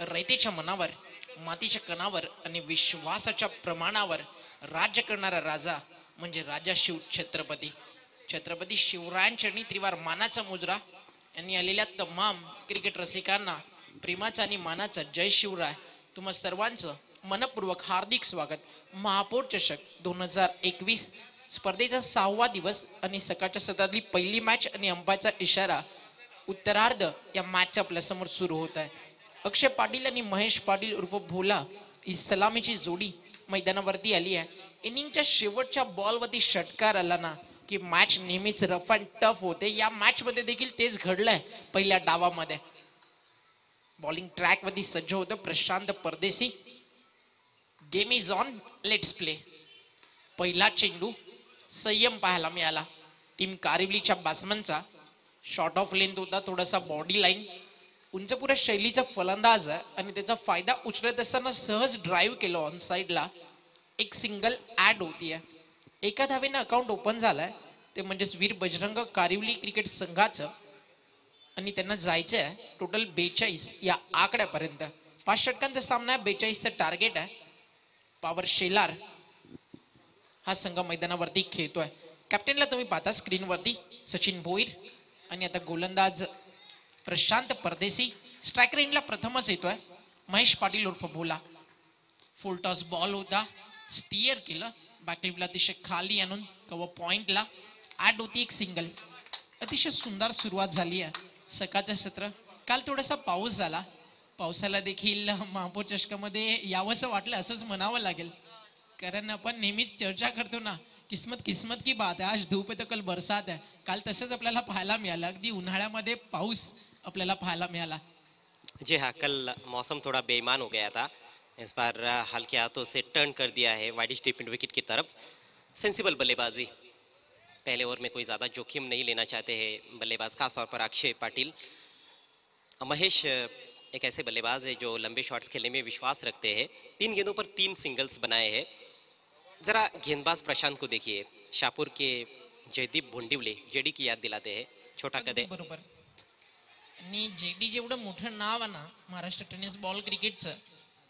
रयतेच्या मनावर, मातीच्या कणावर आणि विश्वासाच्या प्रमाणावर राज्य करणारा राजा म्हणजे राजा शिव छत्रपती. छत्रपती शिवरायांचरणी त्रिवार मानाचा मुजरा. यांनी आलेल्या तमाम क्रिकेट रसिकांना प्रेमाचा आणि मानाचा जय शिवराय. तुम्हा सर्वांचं मनपूर्वक हार्दिक स्वागत. महापौर चषक 2021 स्पर्धेचा 6वा दिवस आणि सकाळच्या सत्रातली पहिली मॅच आणि अंपायरचा इशारा. उत्तरार्ध या मॅचच्या आपल्या समोर सुरू होत आहे. अक्षय पाटील आणि महेश पाटील उर्फ भोला ही सलामीची जोडी मैदानावरती आली आहे. इनिंगच्या शेवटच्या बॉलवरती षटकार आला ना की मॅच नेहमीच रफ अँड टफ होते. या मॅच मध्ये देखील तेच घडलंय. पहिल्या डावामध्ये बॉलिंग ट्रॅक वरती सज्ज होतं प्रशांत परदेशी. Game is on, let's play. पहिला चेंडू संयम पाहायला मिळाला टीम कारिवलीच्या बॅट्समनचा. शॉर्ट ऑफ लेंथ होता, थोडासा बॉडी लाईन, उंचपुऱ्या शैलीचा फलंदाज आहे आणि त्याचा फायदा उचलत असताना सहज ड्राईव्ह केलं ऑन साईडला. एक सिंगल ऍड होतीये. एका धावेनं अकाउंट ओपन झालाय, ते म्हणजेच वीर बजरंग कारिवली क्रिकेट संघाचं. आणि त्यांना जायचं आहे टोटल 42 या आकड्यापर्यंत. 5 षटकांचा सामना आहे, 42चं टार्गेट आहे. पॉवर शेलार हा संघ मैदानावरती खेळतोय. कॅप्टनला तुम्ही पाहता स्क्रीनवरती सचिन भोईर आणि आता गोलंदाज प्रशांत परदेशी. स्ट्रायकर एंडला प्रथमच येतोय महेश पाटील उर्फ भोला. फुल टॉस बॉल होता, स्टिअर केलं बॅकलिफ्टला अतिशय खाली आणून कव्हर पॉइंटला. ऍड होती एक सिंगल. अतिशय सुंदर सुरुवात झाली आहे सकाळचं सत्र. काल थोडासा पाऊस झाला, पावसाला देखील महापौर चषकामध्ये यावंसं वाटलं असंच म्हणावं लागेल. कारण आपण नेहमीच चर्चा करतो ना, किस्मत किस्मत की बात आहे, आज धूप आहे तर कल बरसात आहे. काल तसंच आपल्याला पाहायला मिळालं, अगदी उन्हाळ्यामध्ये पाऊस आपल्याला पाहायला मिळाला. जी हाँ, कल मौसम थोड़ा बेईमान हो गया था, इस बार हल्के हाथों से टर्न कर दिया है वाइडिश डीप मिड विकेट की तरफ. सेंसिबल बल्लेबाजी, पहले ओवर में कोई ज़्यादा जोखिम नहीं लेना चाहते हैं बल्लेबाज, खासतौर पर अक्षय पाटिल. महेश एक ऐसे बल्लेबाज है जो लंबे शॉट्स खेलने में विश्वास रखते हैं. 3 गेंदों पर 3 सिंगल्स बनाए हैं. जरा गेंदबाज प्रशांत को देखिए, शाहपुर के जयदीप भोंडिवले जेडी की याद दिलाते हैं. छोटा कद है, बरोबर. आणि जेडी जेवढं मोठं नाव आहे ना महाराष्ट्र टेनिस बॉल क्रिकेटचं,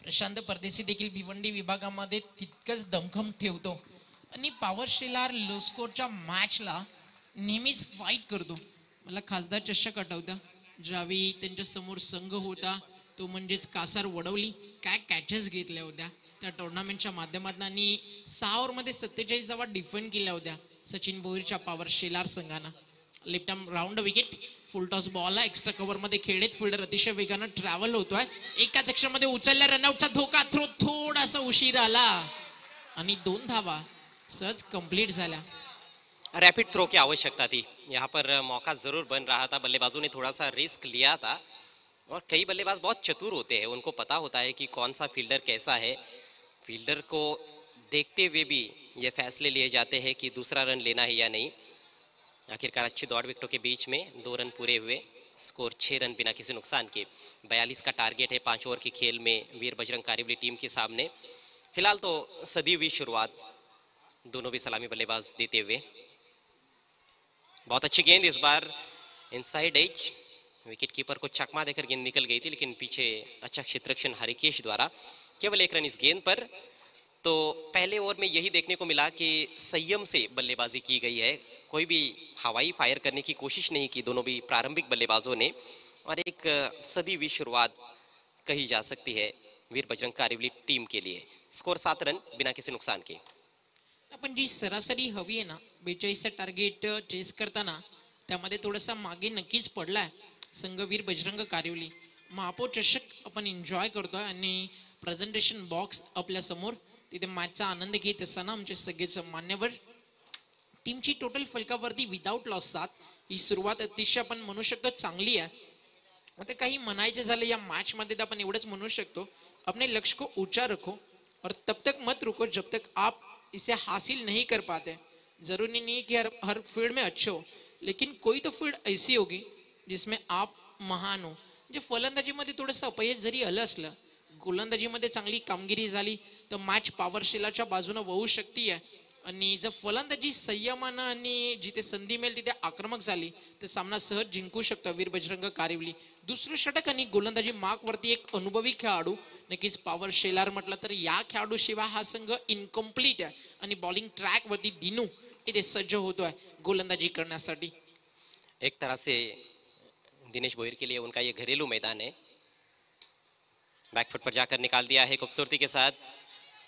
प्रशांत परदेशी देखील भिवंडी विभागामध्ये तितकंच दमखम ठेवतो. आणि पॉवर शेलार लो स्कोरच्या मॅचला नेहमीच फाईट करतो. मला खासदार चषक आठवतं, ज्यावेळी त्यांच्या समोर संघ होता तो म्हणजेच कासार वडवली. काय कॅचेस घेतल्या होत्या त्या टुर्नामेंटच्या माध्यमातून आणि 6 ओव्हरमध्ये 47 धावा डिफेंड केल्या होत्या सचिन भोईरच्या पॉवर शेलार संघानं. Left arm round wicket. Full toss ball extra cover मध्ये खेळत फिल्डर अतिशय वेगानं ट्रॅव्हल होतोय. एकाच अक्षरामध्ये उचलल्या, रनआउटचा धोका, थ्रो थोडासा उशीर आला आणि 2 धावा सहज कंप्लीट झाल्या. रैपिड थ्रो की आवश्यकता थी, यहाँ पर मौका जरूर बन रहा था. बल्लेबाजों ने थोड़ा सा रिस्क लिया था और कई बल्लेबाज बहुत चतुर होते हैं, उनको पता होता है कि कौन सा फील्डर कैसा है. फील्डर को देखते हुए भी ये फैसले लिए जाते हैं कि दूसरा रन लेना है या नहीं. आखिरकार अच्छी दौड़ विकेटों के बीच में 2 रन पूरे हुए. स्कोर 6 रन बिना किसी नुकसान के. 42 का टारगेट है 5 ओवर के खेल में वीर बजरंग कारिवली टीम के सामने. फिलहाल तो सदी हुई शुरुआत, दोनों भी सलामी बल्लेबाज देते हुए. बहुत अच्छी गेंद इस बार इनसाइड एज. विकेट कीपर को चकमा देकर गेंद निकल गई थी, लेकिन पीछे अच्छा क्षेत्ररक्षण हरिकेश द्वारा. केवल 1 रन इस गेंद पर. तो पहले ओवर में यही देखने को मिला कि संयम से बल्लेबाजी की गई है, कोई भी हवाई फायर करने की कोशिश नहीं की दोनों भी प्रारंभिक बल्लेबाजों ने. और एक सदी हुई शुरुआत कही जा सकती है वीर बजरंग कारिवली टीम के लिए. स्कोर 7 रन बिना किसी नुकसान के. आपण जी सरासरी हवी आहे ना 42चं टार्गेट चेस करताना त्यामध्ये थोडासा मागे नक्कीच पडलाय संघवीर बजरंग कारिवली. महापौर चषक आपण एन्जॉय करतोय आणि प्रेझेंटेशन बॉक्स आपल्या समोर, तिथे मॅचचा आनंद घेत असताना आमचे सगळेच मान्यवर. टीमची टोटल फलकावरती विदाउट लॉस 7. ही सुरुवात अतिशय आपण म्हणू शकतो चांगली आहे. आता काही म्हणायचे झालं या मॅच मध्ये तर आपण एवढंच म्हणू शकतो, अपने लक्ष्य को ऊंचा रखो और तब तक मत रुको जब तक आप इसे हासिल नहीं कर पाते. जरूरी नहीं कि हर फील्ड में अच्छे हो, लेकिन कोई तो फील्ड ऐसी होगी जिसमें आप महान हो. म्हणजे फलंदाजीमध्ये थोडंसं अपयश जरी आलं असलं, गोलंदाजीमध्ये चांगली कामगिरी झाली तर मॅच पॉवरशिलाच्या बाजूने वळू शकते. आणि जर फलंदाजी संयमानं आणि जिथे संधी मिळेल तिथे आक्रमक झाली तर सामना सहज जिंकू शकतो वीर बजरंग कारिवली. दुसरं षटक आणि गोलंदाजी मार्कवरती एक अनुभवी खेळाडू, नक्कीच पॉवर शेलार म्हटलं तर या खेळाडू शिवाय हा संघ इनकम्प्लीट आहे. आणि बॉलिंग ट्रॅक वरती दिनू इथे सज्ज होतोय गोलंदाजी करण्यासाठी. एक तरह से दिनेश भोईर के लिए उनका ये घरेलू मैदान है. बैकफुट पर जाकर निकाल दिया है खूबसूरती के साथ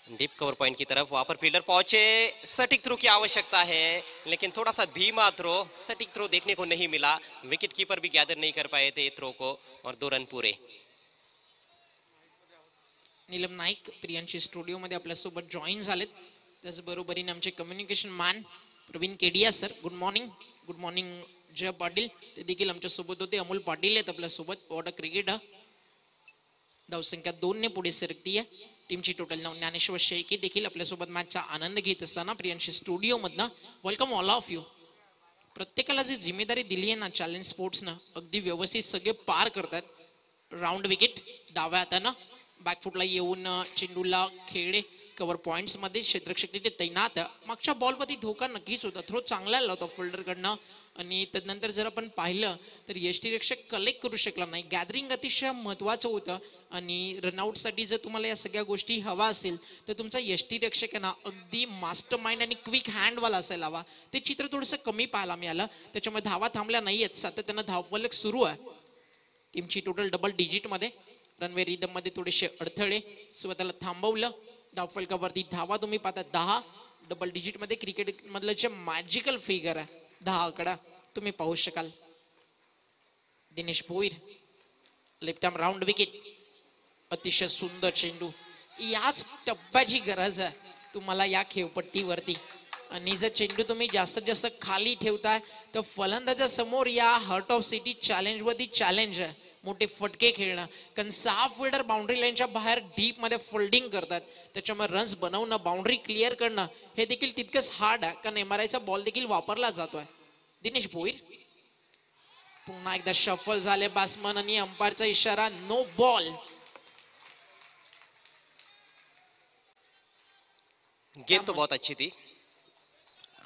डीप कवर पॉइंट की तरफ. वहां पर फील्डर पहुंचे, सटीक थ्रो की आवश्यकता है लेकिन थोड़ा सा धीमा थ्रो, सटीक थ्रो देखने को नहीं मिला. विकेट कीपर भी गैदर नहीं कर पाए थे थ्रो को और 2 रन पूरे. नीलम नाईक प्रियांशी स्टुडिओ मध्ये आपल्या सोबत जॉईन झालेत. त्याचबरोबरीने आमचे communication man Praveen Kedia sir, good morning. Good morning Jay Patil, ते देखील आमच्या सोबत होते. अमोल पाटील आहेत आपल्या सोबत. What a cricketer. धावसंख्या 2 ने पुढे सरकती आहे. टीमची टोटल 9. ज्ञानेश्वर शेळके देखील आपल्यासोबत मॅचचा आनंद घेत असताना प्रियांशी स्टुडिओ मधनं वेलकम ऑल ऑफ यू. प्रत्येकाला जी जिम्मेदारी दिली आहे ना चॅलेंज स्पोर्ट्सनं, अगदी व्यवस्थित सगळे पार करतात. राऊंड विकेट डाव्या हातानं बॅकफुटला येऊन चेंडूला खेळले कव्हर पॉइंट्स मध्ये क्षेत्ररक्षक तिथे तैनात. मागच्या बॉलमध्ये धोका नक्कीच होता, थ्रो चांगला आला होता फिल्डरकडनं. आणि त्यानंतर जर आपण पाहिलं तर यष्टीरक्षक कलेक्ट करू शकला नाही. गॅदरिंग अतिशय महत्वाचं होतं. आणि रनआउटसाठी जर तुम्हाला या सगळ्या गोष्टी हवा असेल तर तुमचा यष्टीरक्षक आहे ना अगदी मास्टर माइंड आणि क्विक हँडवाला असायला हवा. ते चित्र थोडंसं कमी पाहायला मिळालं. त्याच्यामुळे धावा थांबल्या नाहीयेत, सातत्यानं धावफलक सुरू आहे. टीमची टोटल डबल डिजिट मध्ये. रनवे रिदम मध्ये थोडेसे अडथळे, स्वतःला थांबवलं. धावफलकावरती धावा तुम्ही पाहता 10. डबल डिजिट मध्ये क्रिकेट मधलं जे मॅजिकल फिगर आहे 10 आकडा तुम्ही पाहू शकाल. Dinesh Bhoir left arm round wicket. अतिशय सुंदर चेंडू. याच टप्प्याची गरज आहे तुम्हाला या खेळपट्टीवरती. आणि जर चेंडू तुम्ही जास्तीत जास्त खाली ठेवताय तर फलंदाजा समोर या हार्ट ऑफ सिटी चॅलेंज वरती चॅलेंज आहे मोठे फटके खेळणं. कारण 6 फिल्डर बाउंड्री लाईनच्या बाहेर डीप मध्ये फोल्डिंग करतात. त्याच्यामुळे रन्स बनवणं, बाउंड्री क्लिअर करणं हे देखील तितकंच हार्ड आहे. कारण एमआरआयचा बॉल देखील वापरला जातोय. दिनेश भोईर पुन्हा एकदा शफल झाले बॅट्समन आणि अंपायरचा इशारा नो बॉल. गेंद तो बहुत अच्छी थी.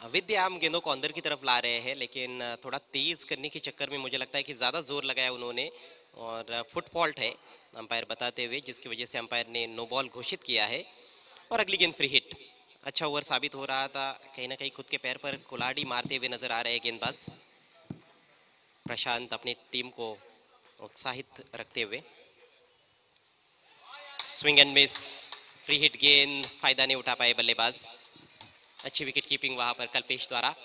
विद्या हम गेंदों को अंदर की तरफ ला रहे हैं लेकिन थोड़ा तेज करने के चक्कर में मुझे लगता है कि ज्यादा जोर लगाया उन्होंने और फुट फॉल्ट है अंपायर बताते हुए, जिसकी वजह से अंपायर ने नो बॉल घोषित किया है. और अगली गेंद फ्री हिट. अच्छा ओवर साबित हो रहा था. कहीं ना कहीं खुद के पैर पर कुल्हाड़ी मारते हुए नजर आ रहे हैं गेंदबाज प्रशांत अपनी टीम को उत्साहित रखते हुए. Swing and miss, free hit गेंद, फायदा नहीं उठा पाए बल्लेबाज. अच्छी विकेट कीपिंग वहां पर कल्पेश द्वारा.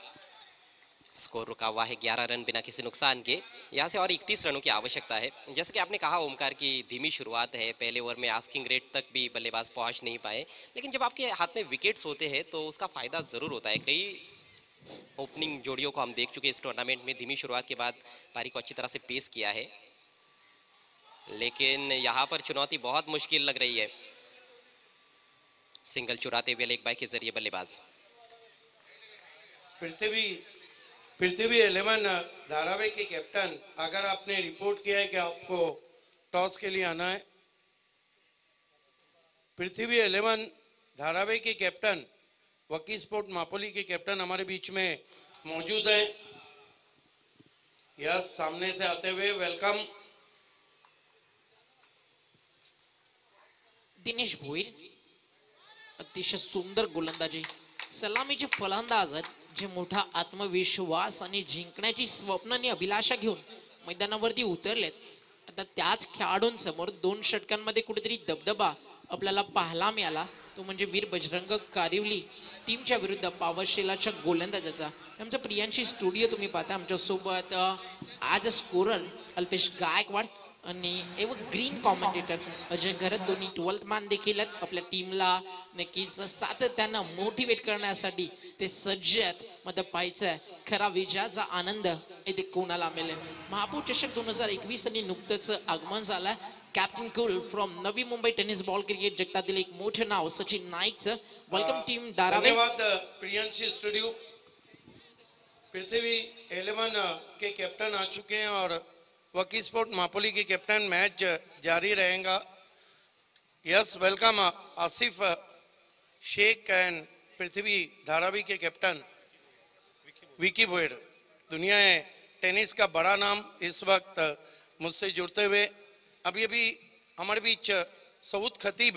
स्कोर रुका हुआ है 11 रन बिना किसी नुकसान के. यहाँ से और 31 रनों की आवश्यकता है. जैसे कि आपने कहा ओमकार की धीमी शुरुआत है, पहले ओवर में आस्किंग रेट तक भी बल्लेबाज पहुंच नहीं पाए. लेकिन जब आपके हाथ में विकेट्स होते हैं तो उसका फायदा जरूर होता है. कई ओपनिंग जोड़ियों को हम देख चुके इस टूर्नामेंट में, धीमी शुरुआत के बाद पारी को अच्छी तरह से पेश किया है. लेकिन यहाँ पर चुनौती बहुत मुश्किल लग रही है. सिंगल चुराते हुए लेग बाय के जरिए बल्लेबाज. पृथ्वी 11 धारावी के कैप्टन, अगर आपने रिपोर्ट किया है कि आपको टॉस के लिए आना है. पृथ्वी 11 धारावी के कैप्टन, वकी स्पोर्ट मापोली के कैप्टन हमारे बीच में मौजूद हैं. यस, सामने से आते हुए वेलकम. दिनेश भोईर अतिशय सुंदर गोलंदाजी. सलामीचे फलंदाज आहेत जे मोठा आत्मविश्वास आणि जिंकण्याची स्वप्न आणि अभिलाषा घेऊन मैदानावरती उतरलेत. आता त्याच खेळाडूंसमोर 2 षटकांमध्ये कुठेतरी दबदबा आपल्याला पाहायला मिळाला. तो म्हणजे वीर बजरंग कारिवली टीमच्या विरुद्ध पावरशेलाच्या गोलंदाजाचा. आमच्या प्रियांशी स्टुडिओ तुम्ही पाहता. आमच्या सोबत आज स्कोरर अल्पेश गायकवाड, आणि ग्रीन कॉमेंटेटर अजय घरत दोन्ही 12th मॅन देखील आहेत. आपल्या टीमला नक्कीच सातत्यानं मोटिवेट करण्यासाठी ते सज्ज आहेत. मध्ये पाहायचंय खरा विजयाचा आनंद येथे कोणाला मिळेल. महापौर चषक 2021 आणि नुकतंच आगमन झालंय. Captain cool from Navi Mumbai tennis ball cricket जगतातील एक मोठे नाव सचिन नाईकचं. Welcome team Dharavi. धन्यवाद प्रियांशी स्टूडियो. पृथ्वी 11 के कैप्टन आ चुके हैं और वकी स्पोर्ट मापोली के कैप्टन मैच जारी रहेगा. Yes, welcome Asif Shaikh and Prithvi Dharavi के कैप्टन विकी भोयर. दुनिया है टेनिस का बड़ा नाम इस वक्त मुझसे जुड़ते हुए अभी अभी हमारे बीच सऊद खतीब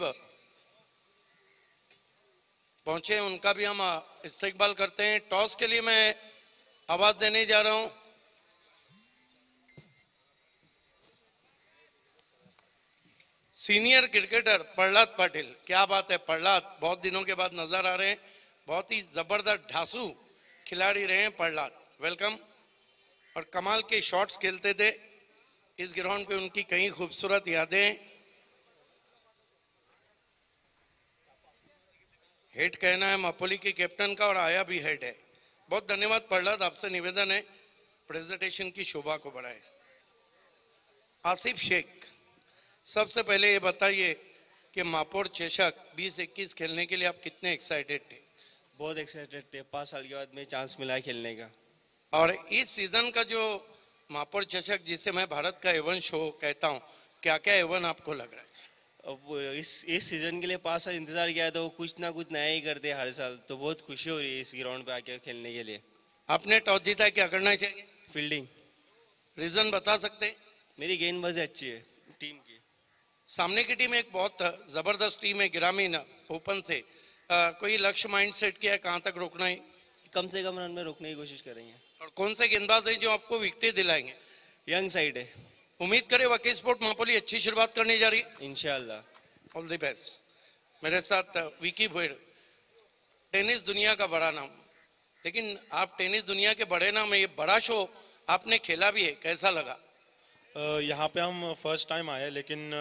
पहुंचे, उनका भी हम इस्तकबाल करते हैं. टॉस के लिए मैं आवाज देने जा रहा हूं. Senior cricketer Prahlad Patil. क्या बात है प्रहलाद, बहुत दिनों के बाद नजर आ रहे हैं. बहुत ही जबरदस्त ढासू खिलाड़ी रहे हैं प्रहलाद. वेलकम. और कमाल के शॉट्स खेलते थे. इस ग्राउंड पे उनकी कई खूबसूरत यादें. हेड कहना है मापोली के कैप्टन का और आया भी हेड है. बहुत धन्यवाद प्रहलाद, आपसे निवेदन है प्रेजेंटेशन की शोभा को बढ़ाए. आसिफ शेख, सबसे पहले ये बताइए कि मापोर चषक 2021 खेलने के लिए आप कितने एक्साइटेड थे? बहुत एक्साइटेड थे. 5 साल के बाद में चांस मिला है खेलने का. और इस सीजन का जो मापोर चषक, जिसे मैं भारत का एवन शो कहता हूँ, क्या क्या एवन आपको लग रहा है? अब इस सीजन के लिए 5 साल इंतजार किया तो कुछ ना कुछ नया ही करते हर साल. तो बहुत खुशी हो रही है इस ग्राउंड पे आके खेलने के लिए. आपने टॉस जीता है, क्या करना चाहिए? फील्डिंग. रीजन बता सकते हैं? मेरी गेंदबाजी अच्छी है टीम की. सामने की टीम एक बहुत जबरदस्त टीम है ग्रामीण ओपन से. कोई लक्ष्य माइंड सेट किया है, कहाँ तक रोकना है? कम से कम रन में रोकने की कोशिश करेंगे. और कौन से गेंदबाज हैं जो आपको विकेटें दिलाएंगे? यंग साइड है. उम्मीद करें वकी स्पोर्ट मापोली अच्छी शुरुआत करने जा रही है. इंशाल्लाह. All the best. मेरे साथ विकी भोयर, टेनिस दुनिया का बड़ा नाम. लेकिन आप टेनिस दुनिया के बड़े नाम है, ये बड़ा शो आपने खेला भी है, कैसा लगा? यहाँ पे हम फर्स्ट टाइम आए, लेकिन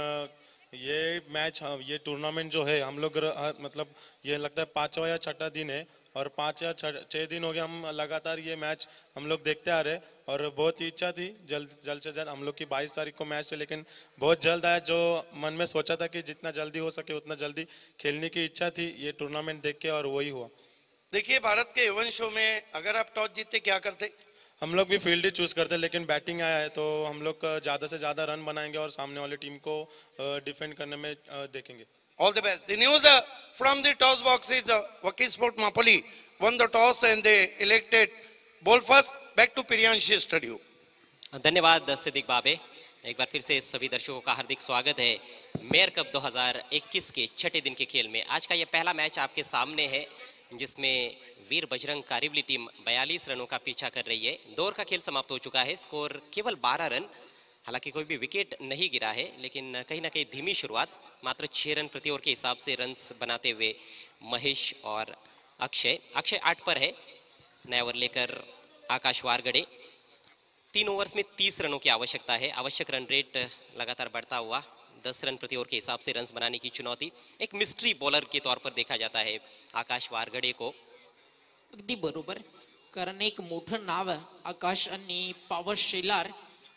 ये मैच, ये टूर्नामेंट जो है हम लोग मतलब ये लगता है 5वां या 6ठा दिन है और 5 या 6 दिन हो गए हम लगातार ये मैच हम लोग देखते आ रहे. और बहुत ही इच्छा थी जल्द से जल्द हम लोग की 22 तारीख को मैच है, लेकिन बहुत जल्द आया. जो मन में सोचा था कि जितना जल्दी हो सके उतना जल्दी खेलने की इच्छा थी ये टूर्नामेंट देख के, और वही हुआ. देखिए, भारत के एवन शो में अगर आप टॉस जीतते क्या करते? हम लोग भी फील्ड ही चूज करते, लेकिन बैटिंग आया है तो हम लोग ज़्यादा से ज़्यादा रन बनाएंगे और सामने वाली टीम को डिफेंड करने में देखेंगे. All the best. The news from the toss box is Waki Sport Mapoli won the toss and they elected ball first. Back to Priyanshi Studio. धन्यवाद सिद्दीक बाबे. एक बार फिर से सभी दर्शकों का हार्दिक स्वागत है मेयर कप 2021 के छठे दिन के खेल में. आज का यह पहला मैच आपके सामने है जिसमें वीर बजरंग कारिवली टीम 42 रनों का पीछा कर रही है. 2 ओवर का खेल समाप्त हो चुका है. स्कोर केवल 12 रन. हालांकि कोई भी विकेट नहीं गिरा है, लेकिन कहीं ना कहीं धीमी शुरुआत. मात्र 6 रन प्रति ओवर के हिसाब से रन्स बनाते हुए महेश और अक्षय 8 पर है. नया ओवर लेकर आकाश वारगड़े. 3 ओवर्स में 30 रनों की आवश्यकता है. आवश्यक रन रेट लगातार बढ़ता हुआ 10 रन प्रति ओवर के हिसाब से रन्स बनाने की चुनौती. एक मिस्ट्री बॉलर के तौर पर देखा जाता है आकाश वारगड़े को. अगदी बरोबर, कारण एक मोठं नाव आहे आकाश आणि पॉवर शेलार.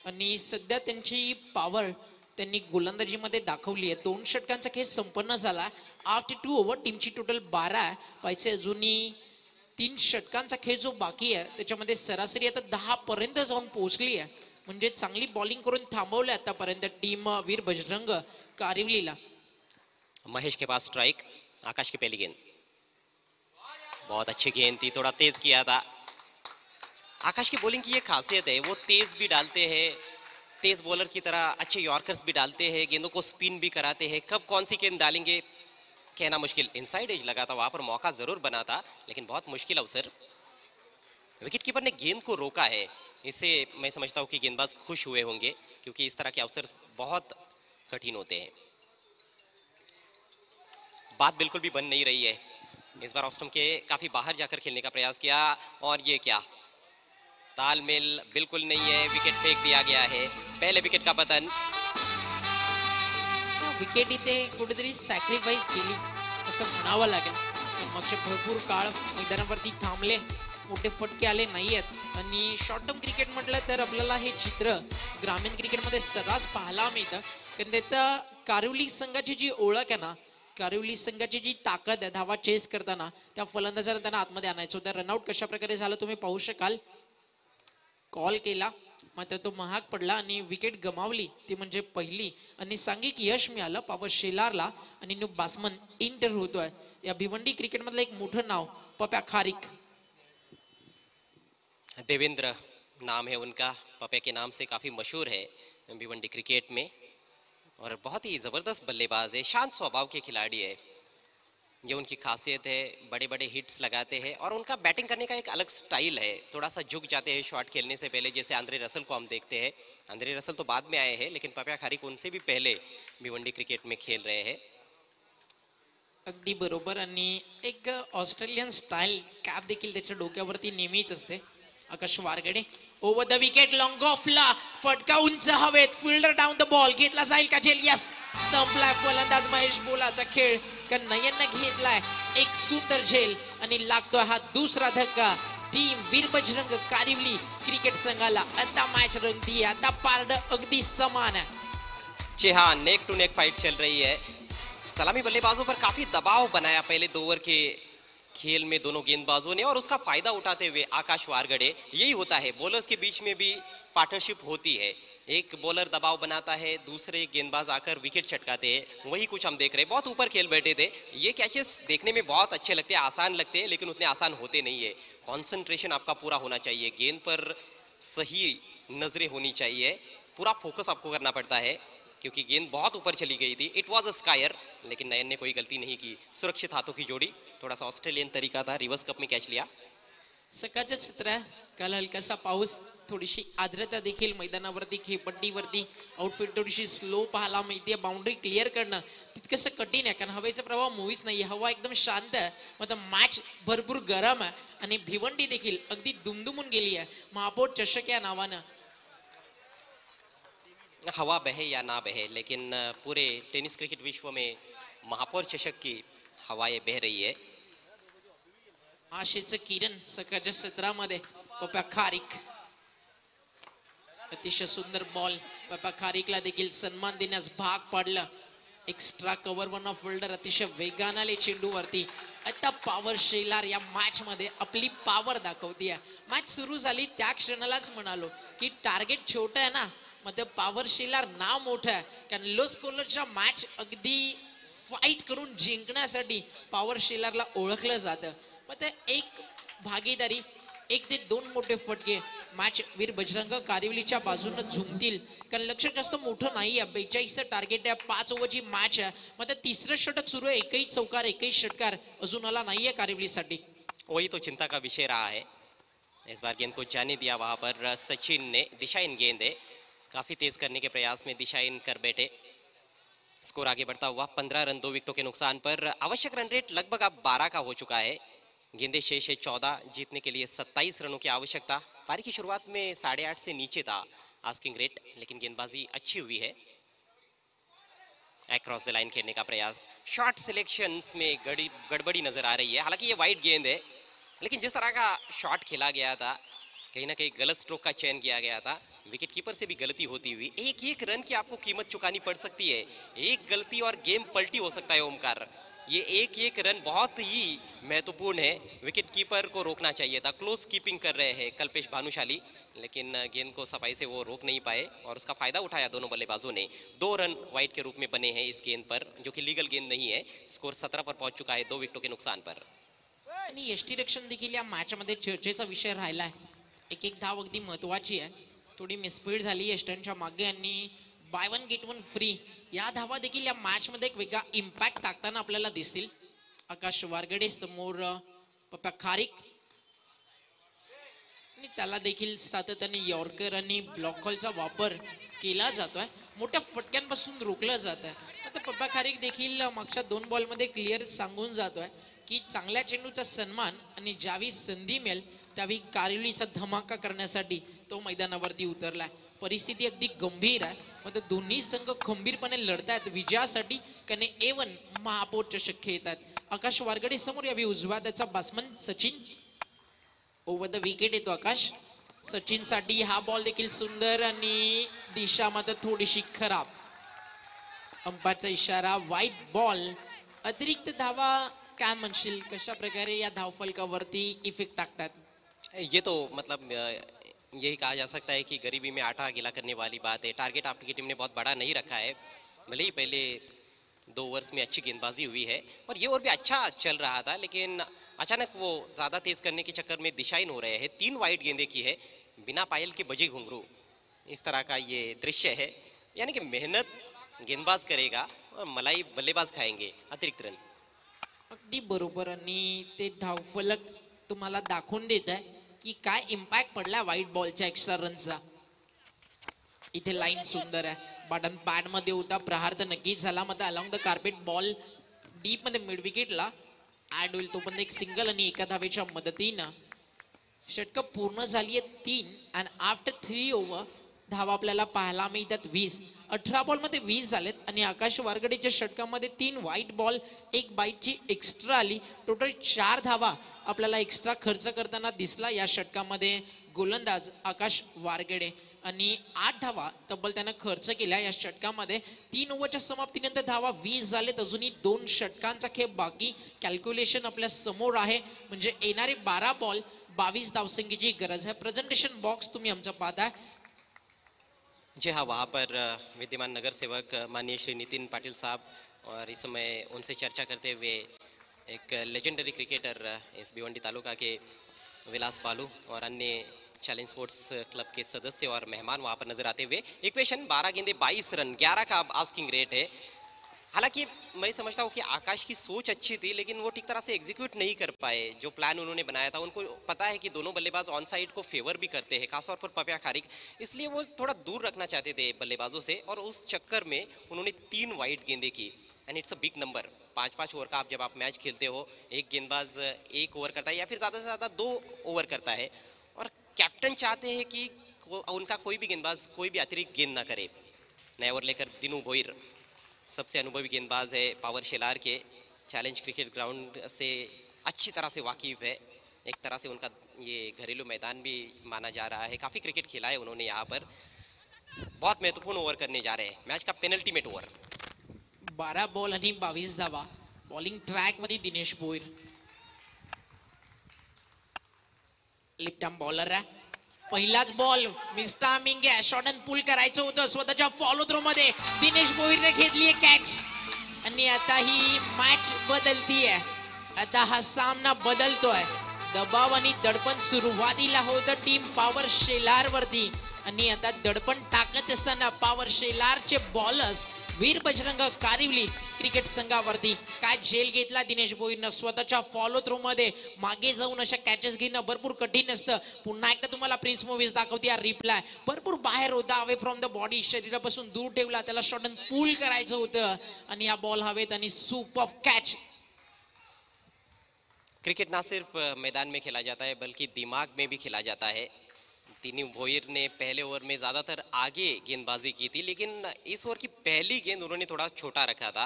आणि सध्या त्यांची पॉवर त्यांनी गोलंदाजीमध्ये दाखवली आहे. 2 षटकांचा खेळ संपन्न झाला. 8 ओव्हर, टीमची टोटल 12 आहे. पाहिजे अजूनही 3 षटकांचा खेळ जो बाकी आहे त्याच्यामध्ये सरासरी आता 10 पर्यंत जाऊन पोहोचली आहे. म्हणजे चांगली बॉलिंग करून थांबवले आतापर्यंत टीम वीर बजरंग कारिवलीला. महेश के पास स्ट्राइक. आकाश की पहली गेंद बहुत अच्छी गेंद थी, थोड़ा तेज किया था. आकाश की बॉलिंग की ये खासियत है, वो तेज भी डालते हैं, तेज बॉलर की तरह अच्छे यॉर्कर्स भी डालते हैं, गेंदों को स्पिन भी कराते हैं. कब कौन सी गेंद डालेंगे कहना मुश्किल. इनसाइड एज लगा था, वहां पर मौका जरूर बना था, लेकिन बहुत मुश्किल अवसर. विकेट कीपर ने गेंद को रोका है. इससे मैं समझता हूं कि गेंदबाज खुश हुए होंगे, क्योंकि इस तरह के अवसर बहुत कठिन होते हैं. बात बिल्कुल भी बन नहीं रही है. इस बार ऑफ स्टंप के काफी बाहर जाकर खेलने का प्रयास किया, और ये क्या तालमेल बिल्कुल नहीं है. विकेट फेंक दिया गया है. पहले विकेट का पतन. विकेट इथे कुठेतरी सॅक्रिफाईस केली असं म्हणावं लागेल. मागचे भरपूर काळ मैदानावरती थांबले, मोठे फटके आले नाही आहेत आणि शॉर्ट टर्म क्रिकेट म्हटलं तर आपल्याला हे चित्र ग्रामीण क्रिकेटमध्ये सर्रास पाहायला मिळतं. कारण त्याचं कारिवली संघाची जी ओळख आहे ना, कारिवली संघाची जी ताकद आहे धावा चेस करताना, त्या फलंदाजाला त्यांना आतमध्ये आणायचं होतं. रनआउट कशा प्रकारे झालं तुम्ही पाहू शकाल. कॉल केला मात्र तो महाग पडला आणि विकेट गमावली ती म्हणजे पहिली आणि सांघिक यश मिळालं पॉवर शेलारला आणि न्यू बासमन इंटर होतोय. या भिवंडी क्रिकेटमधलं एक मोठं नाव पप्या खारिक. देवेंद्र नाम है उनका, पपे के नाम से काफ़ी मशहूर है भिवंडी क्रिकेट में और बहुत ही ज़बरदस्त बल्लेबाज है, शांत स्वभाव के खिलाड़ी है. ये उनकी खासियत है, बड़े बड़े हिट्स लगाते हैं और उनका बैटिंग करने का एक अलग स्टाइल है. थोड़ा सा झुक जाते हैं शॉट खेलने से पहले, जैसे आंद्रे रसल को हम देखते हैं. आंद्रे रसल तो बाद में आए हैं लेकिन पप्या खारिक उनसे भी पहले भिवंडी क्रिकेट में खेल रहे हैं. अगदी बरोबर. आणि एक ऑस्ट्रेलियन स्टाईल कॅप देखील त्याच्या डोक्यावरती नेहमीच असते. आकाश वारगडे ओव्हर द विकेट, लॉंग ऑफला फटका उंच हवेत, फिल्डर डाऊन द बॉल, घेतला जाईल का झेल? यस, संपलाय फलंदाज महेश बोलाचा खेळ. नयनने घेतलाय एक सुंदर झेल आणि लागतोय हा दुसरा धक्का. टीम वीर बजरंग कारिवली क्रिकेट संघाला आता मॅच रंगती, आता पारड अगदी समान है. जी हाँ, नेक टू नेक फाइट चल रही है. सलामी बल्लेबाजों पर काफी दबाव बनाया पहले 2 ओवर के खेल में दोनों गेंदबाजों ने और उसका फायदा उठाते हुए आकाश वारगड़े. यही होता है, बॉलर्स के बीच में भी पार्टनरशिप होती है. एक बॉलर दबाव बनाता है, दूसरे गेंदबाज आकर विकेट चटकाते हैं. वही कुछ हम देख रहे हैं. बहुत ऊपर खेल बैठे थे. ये कैचेस देखने में बहुत अच्छे लगते हैं, आसान लगते हैं, लेकिन उतने आसान होते नहीं है. कॉन्सेंट्रेशन आपका पूरा होना चाहिए, गेंद पर सही नजरें होनी चाहिए, पूरा फोकस आपको करना पड़ता है क्योंकि गेंद बहुत ऊपर चली गई थी. इट वॉज अ स्कायर, लेकिन नयन ने कोई गलती नहीं की. सुरक्षित हाथों की जोड़ी, थोड़ा सा ऑस्ट्रेलियन तरीका था, रिवर्स कप में कैच लिया. सकाळचं चित्र आहे. काल हलकासा पाऊस, थोडीशी आर्द्रता देखील मैदानावरती, खेपट्टीवरती आउटफिट थोडीशी स्लो पाहायला मिळते. बाउंड्री क्लिअर करणं तितकंसं कठीण आहे कारण हवेचा प्रवाह मुळीच नाही. हवा एकदम शांत आहे, मतलब मॅच भरपूर गरम आहे आणि भिवंडी देखील अगदी दुमदुमून गेली आहे महापौर चषक या नावानं. हवा बहे या ना बहे, लेकिन पूरे टेनिस क्रिकेट विश्व में महापौर चषक की हवाएं बह रही है. आशेचं किरण सकाळच्या सत्रामध्ये पप्या खारिक. अतिशय सुंदर बॉल, पप्या खारिकला देखील सन्मान देण्यास भाग पाडलं. Extra cover one of fielder अतिशय वेगाने आले चेंडूवरती. आता पॉवर शेलार या मॅच मध्ये आपली पॉवर दाखवतीये. मॅच सुरू झाली त्या क्षणालाच म्हणालो की टार्गेट छोटं आहे ना, मतलब पॉवर शेलार नाव मोठं आहे कारण लो स्कोरच्या मॅच अगदी फाईट करून जिंकण्यासाठी पॉवर शेलारला ओळखलं जातं. मग ते एक भागीदारी, 1 ते 2 मोठे फटके मॅच वीर बजरंग कारिवलीच्या बाजूने झुमतील कारण लक्ष जास्त मोठं नाही आहे. 42चं टार्गेट आहे, 5 ओव्हरची मॅच आहे. मग तिसरं षटक सुरू आहे, एकही चौकार एकही षटकार अजून आला नाहीये कारिवलीसाठी. वही तो चिंता का विषय रहा है. इस बार गेंद को जाने दिया वहां पर सचिन ने. दिशाहीन गेंद है, काफी तेज करने के प्रयास में दिशाहीन कर बैठे. स्कोर आगे बढ़ता हुआ 15 रन 2 विकेटों के नुकसान पर. आवश्यक रन रेट लगभग अब 12 का हो चुका है. गेंदे शेष है 14, जीतने के लिए 27 रनों की आवश्यकता. पारी की शुरुआत में 8.5 से नीचे था आस्किंग रेट, लेकिन गेंदबाजी अच्छी हुई है. अक्रॉस द लाइन खेलने का प्रयास, शॉट सिलेक्शंस में गड़बड़ी नजर आ रही है. हालांकि ये वाइड गेंद है, लेकिन जिस तरह का शॉट खेला गया था, कहीं ना कहीं गलत स्ट्रोक का चयन किया गया था. विकेट कीपर से भी गलती होती हुई एक रन की आपको कीमत चुकानी पड़ सकती है. एक गलती और गेम पलटी हो सकता है. ओमकार, ये एक रन बहुत ही महत्वपूर्ण है. विकेट कीपर को रोकना चाहिए था. क्लोज कीपिंग कर रहे हैं कल्पेश भानुशाली, लेकिन गेंद को सफाई से वो रोक नहीं पाए और उसका फायदा उठाया दोनों बल्लेबाजों ने. 2 रन वाइड के रूप में बने हैं इस गेंद पर, जो कि लीगल गेंद नहीं है. स्कोर 17 पर पहुंच चुका है 2 विकेटों के नुकसान पर. आणि यष्टीरक्षण देखील या मॅच मध्ये चर्चेचा विषय राहिला आहे. एक धाव अगदी महत्वाची आहे. थोडी मिसफील्ड झाली यष्टांच्या मागे आणि बाय 1 गेट 1 फ्री या धावा देखील या मॅच मध्ये एक वेगळा इम्पॅक्ट टाकताना आपल्याला दिसतील. आकाश वारगडे समोर पप्या खारिक आणि त्याला देखील सातत्याने यॉर्कर आणि ब्लॉक हॉलचा वापर केला जातोय. मोठ्या फटक्यांपासून रोखलं जात आहे. आता पप्या खारिक देखील मागच्या 2 बॉलमध्ये क्लिअर सांगून जातोय की चांगल्या चेंडूचा सन्मान आणि ज्यावेळी संधी मिळेल त्यावेळी कारिवलीचा धमाका करण्यासाठी तो मैदानावरती उतरलाय. परिस्थिती अगदी गंभीर आहे. मात्र दोन्ही संघ खंबीरपणे लढतायत विजयासाठी, कारण A1 महापौर चषक खेळतात. आकाश वारगडे समोर यावी उजवा, त्याचा batsman Sachin. Over the wicket येतो आकाश. सचिन साठी हा बॉल देखील सुंदर आणि दिशा मात्र थोडीशी खराब. अंपायरचा इशारा, वाईट बॉल. अतिरिक्त धावा काय म्हणशील, कशा प्रकारे या धावफलकावरती इफेक्ट टाकतात? ये तो मतलब यही कहा जा सकता है कि गरीबी में आटा गीला करने वाली बात है. टारगेट आपकी टीम ने बहुत बड़ा नहीं रखा है. भले ही पहले 2 ओवर्स में अच्छी गेंदबाजी हुई है और ये ओवर भी अच्छा चल रहा था, लेकिन अचानक वो ज़्यादा तेज करने के चक्कर में दिशाहीन हो रहे हैं. 3 वाइड गेंदे की है, बिना पायल के बजे घुंघरू, इस तरह का ये दृश्य है. यानी कि मेहनत गेंदबाज करेगा और मलाई बल्लेबाज खाएंगे अतिरिक्त रन. अगदी बरोबर. आणि ते धावफलक तुम्हाला दाखवून देत आहे की काय इम्पॅक्ट पडला व्हाईट बॉलच्या एक्स्ट्रा रनचा. इथे लाईन सुंदर आहे. बटन पॅड मध्ये होता, प्रहार तर नक्कीच झाला. मग along the carpet ball deep मध्ये मिड विकेटला ऍड होईल. तो पण एक सिंगल आणि एका धावेच्या मदतीनं षटक पूर्ण झाली आहे 3. आणि आफ्टर 3 ओव्हर धावा आपल्याला पाहायला मिळतात 20. 18 बॉल मध्ये 20 झालेत. आणि आकाश वारगडेच्या षटकामध्ये 3 व्हाईट बॉल, 1 बाईटची एक्स्ट्रा आली. टोटल 4 धावा आपल्याला एक्स्ट्रा खर्च करताना दिसला या षटकामध्ये गोलंदाज आकाश वारगडे. आणि 8 धावा तब्बल त्यानं खर्च केल्या या षटकामध्ये. 3 ओव्हरच्या समाप्तीनंतर धावा 20 झालेत. अजूनही 2 षटकांचा खेळ बाकी. कॅल्क्युलेशन आपल्या समोर आहे, म्हणजे येणारे 12 बॉल 22 धावसंख्येची गरज आहे. प्रेझेंटेशन बॉक्स तुम्ही आमचा पाहताय. जी हाँ, वहाँ पर विद्यमान नगर सेवक माननीय श्री नितिन पाटिल साहब, और इस समय उनसे चर्चा करते हुए एक लेजेंडरी क्रिकेटर इस भिवंडी तालुका के विलास बालू और अन्य चैलेंज स्पोर्ट्स क्लब के सदस्य और मेहमान वहाँ पर नजर आते हुए. इक्वेशन 12 गेंदे 22 रन, 11 का आस्किंग रेट है. हालांकि मैं समझता हूँ कि आकाश की सोच अच्छी थी, लेकिन वो ठीक तरह से एग्जीक्यूट नहीं कर पाए. जो प्लान उन्होंने बनाया था, उनको पता है कि दोनों बल्लेबाज ऑन साइड को फेवर भी करते हैं, खासतौर पर पपिया खारिक, इसलिए वो थोड़ा दूर रखना चाहते थे बल्लेबाजों से, और उस चक्कर में उन्होंने 3 वाइड गेंदे की. And it's a big number. 5-5 over का आप जब आप मैच खेलते हो, एक गेंदबाज 1 ओवर करता है या फिर ज़्यादा से ज़्यादा 2 ओवर करता है, और कैप्टन चाहते हैं कि उनका कोई भी गेंदबाज कोई भी अतिरिक्त गेंद ना करे. नया ओवर लेकर दिनू भोईर सबसे अनुभवी गेंदबाज है, पावर शेलार के चैलेंज क्रिकेट ग्राउंड से अच्छी तरह से वाकिफ है. एक तरह से उनका ये घरेलू मैदान भी माना जा रहा है. काफ़ी क्रिकेट खेला है उन्होंने यहाँ पर. बहुत महत्वपूर्ण ओवर करने जा रहे हैं, मैच का पेनल्टीमेट ओवर. 12 बॉल आणि 22 धावा. बॉलिंग ट्रॅक मध्ये Dinesh Bhoir. Left arm bowler आहे. पहिलाच बॉल मिस्टामिंग आहे. शॉर्ट अँड पुल करायचं होतं. स्वतःच्या फॉलो थ्रो मध्ये दिनेश भोईरने घेतली कॅच. आणि आता ही मॅच बदलतीये. आता हा सामना बदलतोय. दबाव आणि दडपण सुरुवातीला होतं टीम पॉवर शेलार वरती, आणि आता दडपण टाकत असताना पॉवर शेलारचे बॉलर्स वीर बजरंग कारिवली क्रिकेट संघावरती काय झेल घेतला दिनेश भोईरनं. स्वतःच्या फॉलो थ्रो मध्ये मागे जाऊन अशा कॅचेस घेणं भरपूर कठीण असतं. पुन्हा एकदा तुम्हाला प्रिन्स मूवीज दाखवते या रिप्लाय. भरपूर बाहेर होता, अवे फ्रॉम द बॉडी, शरीरापासून दूर ठेवला. त्याला शॉर्ट अँड पुल करायचं होतं, आणि हा बॉल हवेत आणि सुपर कॅच. क्रिकेट ना सिर्फ मैदान में खेला जाता है, बल्कि दिमाग में भी खेला जाता है. दिनेश भोईर ने पहले ओवर में ज़्यादातर आगे गेंदबाजी की थी, लेकिन इस ओवर की पहली गेंद उन्होंने थोड़ा छोटा रखा था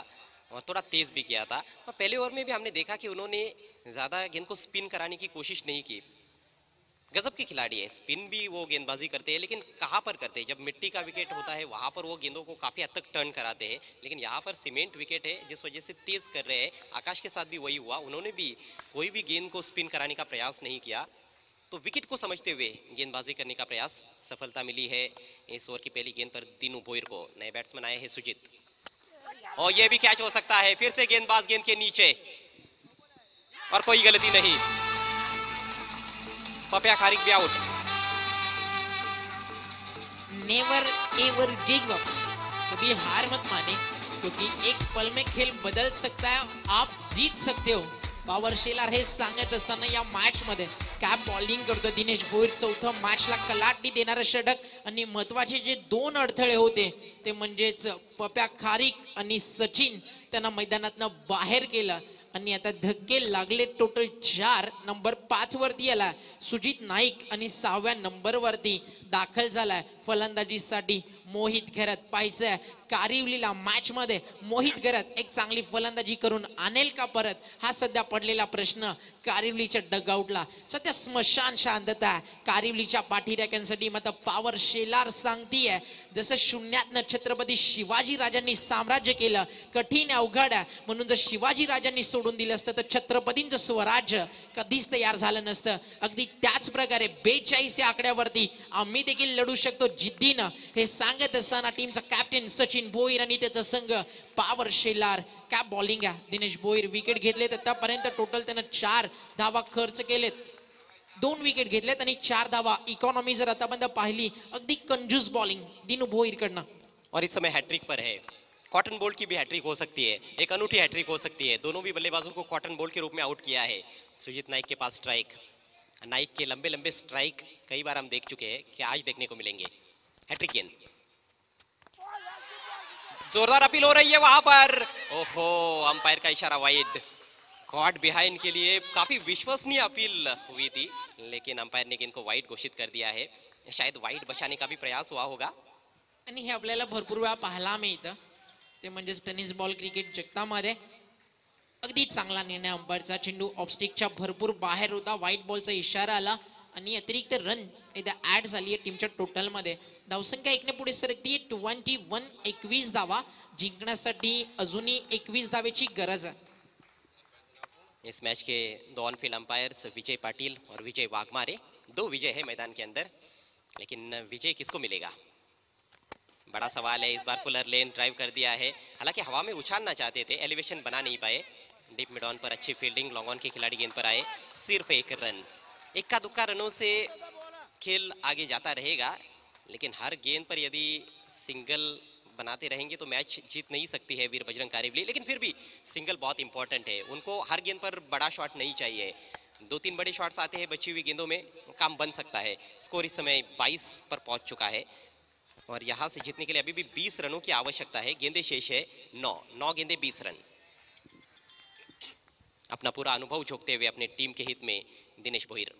और थोड़ा तेज़ भी किया था. और पहले ओवर में भी हमने देखा कि उन्होंने ज़्यादा गेंद को स्पिन कराने की कोशिश नहीं की. गजब के खिलाड़ी है, स्पिन भी वो गेंदबाजी करते हैं, लेकिन कहाँ पर करते हैं. जब मिट्टी का विकेट होता है वहाँ पर वो गेंदों को काफ़ी हद तक टर्न कराते हैं, लेकिन यहाँ पर सीमेंट विकेट है जिस वजह से तेज़ कर रहे हैं. आकाश के साथ भी वही हुआ, उन्होंने भी कोई भी गेंद को स्पिन कराने का प्रयास नहीं किया. तो विकेट को समझते हुए गेंदबाजी करने का प्रयास, सफलता मिली है इस ओवर की पहली गेंद पर दिनू भोईर को. नए बैट्समैन आए हैं सुजीत, और ये भी कैच हो सकता है. फिर से गेंदबाज गेंद के नीचे, और कोई गलती नहीं. पपिया खारिक भी out. Never ever give up. कभी हार मत माने, क्योंकि एक पल में खेल बदल सकता है, आप जीत सकते हो. पॉवर शेलार हे सांगत असताना या मॅच मध्ये काय बॉलिंग करतो दिनेश भोईर. चौथं मॅचला कलाटणी देणारं षटक, आणि महत्वाचे जे 2 अडथळे होते ते म्हणजेच पप्या खारिक आणि सचिन त्यांना मैदानातनं बाहेर केलं. आणि आता धक्के लागले टोटल 4. नंबर 5 वरती आला सुजित नाईक आणि 6व्या नंबर वरती दाखल झालाय फलंदाजीसाठी मोहित घरत. पाहायचंय कारिवलीला मॅच मध्ये मोहित घरत एक चांगली फलंदाजी करून आणेल का परत, हा सध्या पडलेला प्रश्न कारिवलीच्या डगआउटला. सध्या स्मशान शांतता कारिवलीच्या पाठीराख्यांसाठी. मात्र पॉवर शेलार सांगतीये जसं शून्यातनं छत्रपती शिवाजी राजांनी साम्राज्य केलं, कठीण अवघड आहे म्हणून जर शिवाजी राजांनी सोडून दिलं असतं तर छत्रपतींचं स्वराज्य कधीच तयार झालं नसतं. अगदी त्याच प्रकारे 42 या आकड्यावरती आम्ही देखील लढू शकतो जिद्दीनं, हे सांगत असताना टीमचा कॅप्टन सचिन भोईर आणि त्याचा संघ पॉवर शेलार. काय बॉलिंग आहे दिनेश भोईर. विकेट घेतलेत आतापर्यंत टोटल त्यानं 4 धावा खर्च केलेत, 2 विकेट घेतलेत आणि 4 धावा. इकॉनॉमी जर आतापर्यंत पाहिली अगदी कंजूस बॉलिंग दिनू भोईर कडनं. और इस समय हैट्रिक पर है. कॉटन बोल्ट की भी हैट्रिक हो सकती है, एक अनूठी हैट्रिक हो सकती है. दोनों भी बल्लेबाजों को कॉटन बोल्ट के रूप में आउट किया है. सुजीत नाइक के पास स्ट्राइक. नाइक के लंबे लंबे स्ट्राइक कई बार हम देख चुके हैं कि आज देखने को मिलेंगे. हैट्रिक गेंद, जोरदार अपील हो रही है वहां पर. ओहो, अंपायर का इशारा वाइड. कॉट बिहाइंड के लिए काफी विश्वसनीय अपील हुई थी, लेकिन अंपायर ने गेंद को वाइड घोषित कर दिया है. शायद वाइड बचाने का भी प्रयास हुआ होगा. आणि हे आपल्याला भरपूर वेळा पाहायला मिळतं, ते म्हणजेच टेनिस बॉल क्रिकेट जगतामध्ये. अगदी चांगला निर्णय अंपायरचा. चेंडू ऑफस्टिकच्या भरपूर बाहेर होता, व्हाईट बॉलचा इशारा आला आणि अतिरिक्त रन एकदा ऍड झाली आहे टीमच्या टोटलमध्ये. धावसंख्या 1 ने पुढे सरकतीये. 21 धावा जिंकण्यासाठी अजूनही 21 धावेची गरज आहे. इस मैच के 2 ऑन फील्ड अंपायर्स विजय पाटिल और विजय वाघमारे. 2 विजय है मैदान के अंदर, लेकिन विजय किसको मिलेगा बड़ा सवाल है. इस बार फुलर लेन ड्राइव कर दिया है, हालांकि हवा में उछालना चाहते थे, एलिवेशन बना नहीं पाए. डीप मिड ऑन पर अच्छी फील्डिंग, लॉन्ग ऑन के खिलाड़ी गेंद पर आए. सिर्फ 1 रन. इक्का दुक्का रनों से खेल आगे जाता रहेगा, लेकिन हर गेंद पर यदि सिंगल बनाते रहेंगे तो मैच जीत नहीं सकती है वीर बजरंग कारिवली. लेकिन फिर भी सिंगल बहुत इंपॉर्टेंट है, उनको हर गेंद पर बड़ा शॉट नहीं चाहिए. 2-3 बड़े शॉट्स आते हैं बची हुई गेंदों में, काम बन सकता है. स्कोर इस समय 22 पर पहुंच चुका है और यहां से जीतने के लिए अभी भी 20 रनों की आवश्यकता है. गेंदे शेष है 9 गेंदे 20 रन. अपना पूरा अनुभव झोंकते हुए अपने टीम के हित में दिनेश भोईर.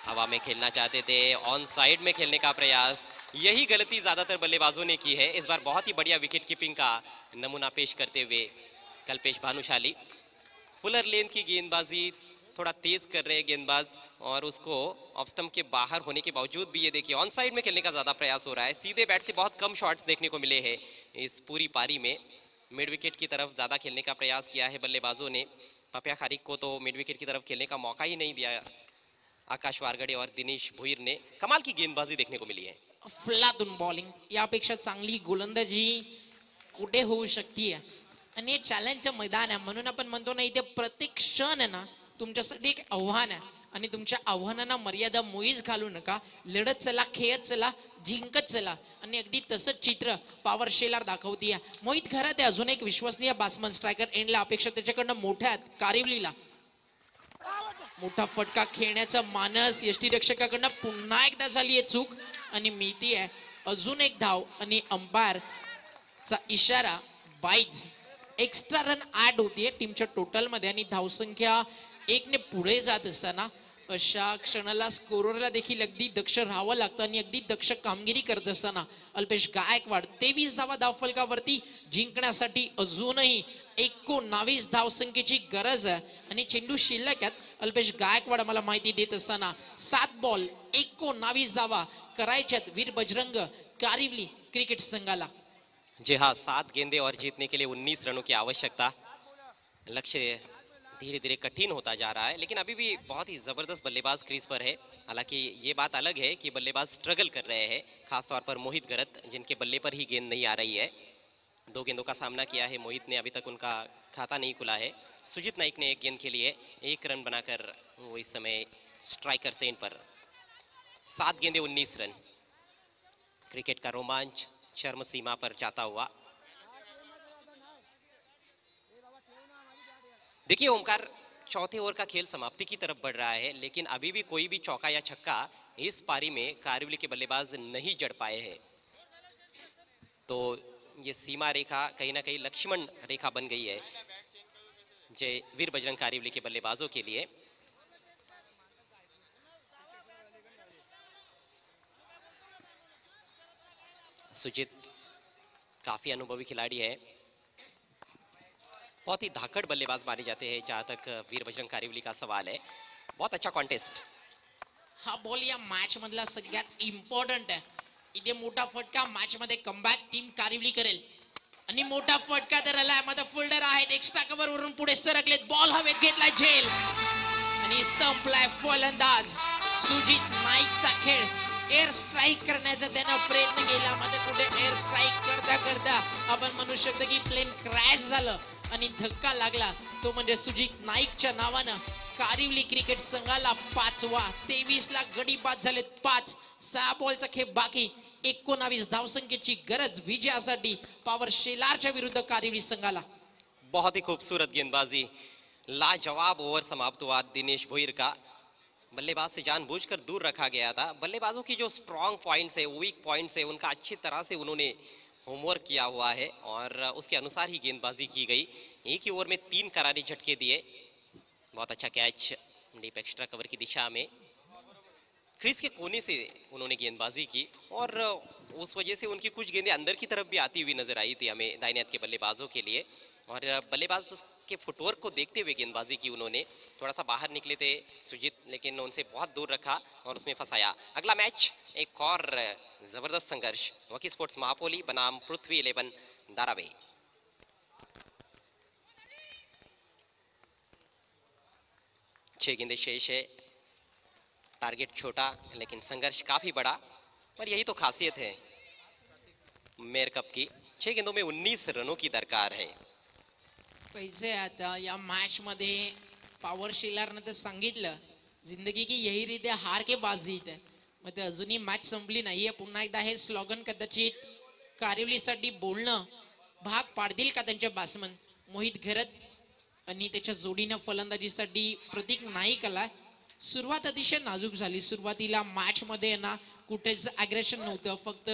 हवा में खेलना चाहते थे, ऑन साइड में खेलने का प्रयास. यही गलती ज्यादातर बल्लेबाजों ने की है. इस बार बहुत ही बढ़िया विकेट कीपिंग का नमूना पेश करते हुए कल्पेश भानुशाली. फुलर लेन की गेंदबाजी थोड़ा तेज कर रहे हैं गेंदबाज, और उसको ऑफ स्टंप के बाहर होने के बावजूद भी ये देखिए ऑन साइड में खेलने का ज्यादा प्रयास हो रहा है. सीधे बैट से बहुत कम शॉट्स देखने को मिले हैं इस पूरी पारी में. मिड विकेट की तरफ ज्यादा खेलने का प्रयास किया है बल्लेबाजों ने. पपिया खारिक को तो मिड विकेट की तरफ खेलने का मौका ही नहीं दिया आकाश वारगडे और दिनेश भोईर ने. कमाल की गेंदबाजी देखने को मिली है. फ्लॅटून बॉलिंग, यापेक्षा चांगली गोलंदाजी कुठे होऊ शकते. आणि हे चॅलेंजचं मैदान आहे, म्हणून आपण म्हणतो ना इथे प्रत्येक क्षण आहे ना तुमच्यासाठी एक आव्हान आहे, आणि तुमच्या आव्हानांना मर्यादा मुळीच घालू नका. लढत चला, खेळत चला, जिंकत चला. आणि अगदी तसंच चित्र पॉवर शेलार दाखवतीये. मोहित घरात आहे अजून एक विश्वसनीय बॅट्समन. स्ट्रायकर एंडला अपेक्षा त्याच्याकडनं मोठ्या आहेत. कारिवलीला मोठा फटका खेळण्याचा मानस यष्टीरक्षकाकडनं पुन्हा एकदा झाली आहे चूक आणि मिळती आहे अजून एक धाव. आणि अंपायरचा इशारा बाईज. एक्स्ट्रा रन ऍड होतीये टीमच्या टोटल मध्ये, आणि धावसंख्या 1 ने पुढे जात असताना अशा क्षणाला स्कोररला देखील अगदी दक्ष राहावं लागतं. आणि अगदी दक्ष कामगिरी करत असताना अल्पेश गायकवाड 23 धावा धावफलकावरती जिंकण्यासाठी अजूनही 19 धावसंख्येची गरज आहे. आणि चेंडू शिल्लक आहेत. अल्पेश गायकवाड मला माहिती देत असताना 7 बॉल 19 धावा करायच्यात वीर बजरंग कारिवली क्रिकेट संघाला. जी हाँ, 7 गेंदे और जीतने के लिए 19 रनों की आवश्यकता. लक्ष्य धीरे धीरे कठिन होता जा रहा है, लेकिन अभी भी बहुत ही जबरदस्त बल्लेबाज क्रीज पर है. हालांकि ये बात अलग है कि बल्लेबाज स्ट्रगल कर रहे हैं, खासतौर पर मोहित गरत जिनके बल्ले पर ही गेंद नहीं आ रही है. 2 गेंदों का सामना किया है मोहित ने, अभी तक उनका खाता नहीं खुला है. सुजीत नाइक ने 1 गेंद खेली है, 1 रन बनाकर वो इस समय स्ट्राइकर सेंट पर. 7 गेंदे 19 रन. क्रिकेट का रोमांच चरम सीमा पर जाता हुआ. देखिए ओमकार, चौथे ओवर का खेल समाप्ति की तरफ बढ़ रहा है, लेकिन अभी भी कोई भी चौका या छक्का इस पारी में कारिवली के बल्लेबाज नहीं जड़ पाए हैं. तो ये सीमा रेखा कहीं ना कहीं लक्ष्मण रेखा बन गई है जय वीर बजरंग कारिवली के बल्लेबाजों के लिए। सुजीत काफी अनुभवी खिलाड़ी है, बहुत ही धाकड़ बल्लेबाज माने जाते हैं जहां तक वीर बजरंग कारिवली का सवाल है। बहुत अच्छा कॉन्टेस्ट। हा बॉल या मॅच मधला सगळ्यात इम्पॉर्टंट आहे। इथे मोठा फटका मॅच मध्ये कमबॅक टीम कारिवली करेल आणि मोठा फटका तर आलाय। मध्ये फिल्डर आहेत, एक्स्ट्रा कव्हर वरून पुढे सरकलेत, बॉल हवेत घेतलाय झेल आणि संपलाय फलंदाज सुजित नाईकचा खेळ। एअर स्ट्राईक करण्याचा त्यानं प्रयत्न केला, मध्ये कुठे एअर स्ट्राईक करता करता आपण म्हणू शकतो की प्लेन क्रॅश झालं आणि धक्का लागला, तो म्हणजे सुजित नाईकच्या नावानं। कारिवली क्रिकेट संघाला 5वा, 23 ला गडी बाद झालेत 5, 6 बॉलचा खेळ बाकी, 19 धावसंख्येची गरज विजयासाठी पॉवर शेलारच्या विरुद्ध कारिवली संघाला। बहुत ही खूबसूरत गेंदबाजी, लाजवाब ओवर समाप्त हुआ दिनेश भोईर का। बल्लेबाज से जानबूझकर दूर रखा गया था। बल्लेबाजों की जो स्ट्रॉन्ग पॉइंट्स है, वीक पॉइंट्स है, उनका अच्छी तरह से उन्होंने होमवर्क किया हुआ है और उसके अनुसार ही गेंदबाजी की गई। एक ही ओवर में 3 करारे झटके दिए। बहुत अच्छा कैच डीप एक्स्ट्रा कवर की दिशा में क्रीज के कोने से उन्होंने गेंदबाजी की और उस वजह से उनकी कुछ गेंदें अंदर की तरफ भी आती हुई नजर आई थी हमें दाहिने हाथ के बल्लेबाजों के लिए। और बल्लेबाज के फुटवर्क को देखते हुए गेंदबाजी की उन्होंने। थोड़ा सा बाहर निकले थे सुजीत, लेकिन उनसे बहुत दूर रखा और उसमें फंसाया। अगला मैच एक और जबरदस्त संघर्ष, वकी स्पोर्ट्स महापोली बनाम पृथ्वी 11 धारावी। 6 गेंदें शेष है, टारगेट छोटा लेकिन संघर्ष काफी बड़ा और यही तो खासियत है मेयर कप की। 6 गेंदों में 19 रनों की दरकार है। कैसे आता या मॅच मध्ये पॉवर शेलारने तर सांगितलं जिंदगी की यही रीत है, हार के बाद जीत है। मग ते अजूनही मॅच संपली नाहीये। पुन्हा एकदा हे स्लोगन कदाचित कारिवलीसाठी बोलणं भाग पाडतील का त्यांचे बॅट्समन मोहित घरत आणि त्याच्या जोडीनं फलंदाजीसाठी प्रतीक नाईक आला। सुरुवात अतिशय नाजूक झाली। सुरुवातीला मॅच मध्ये ना कुठेच अग्रेशन नव्हतं, फक्त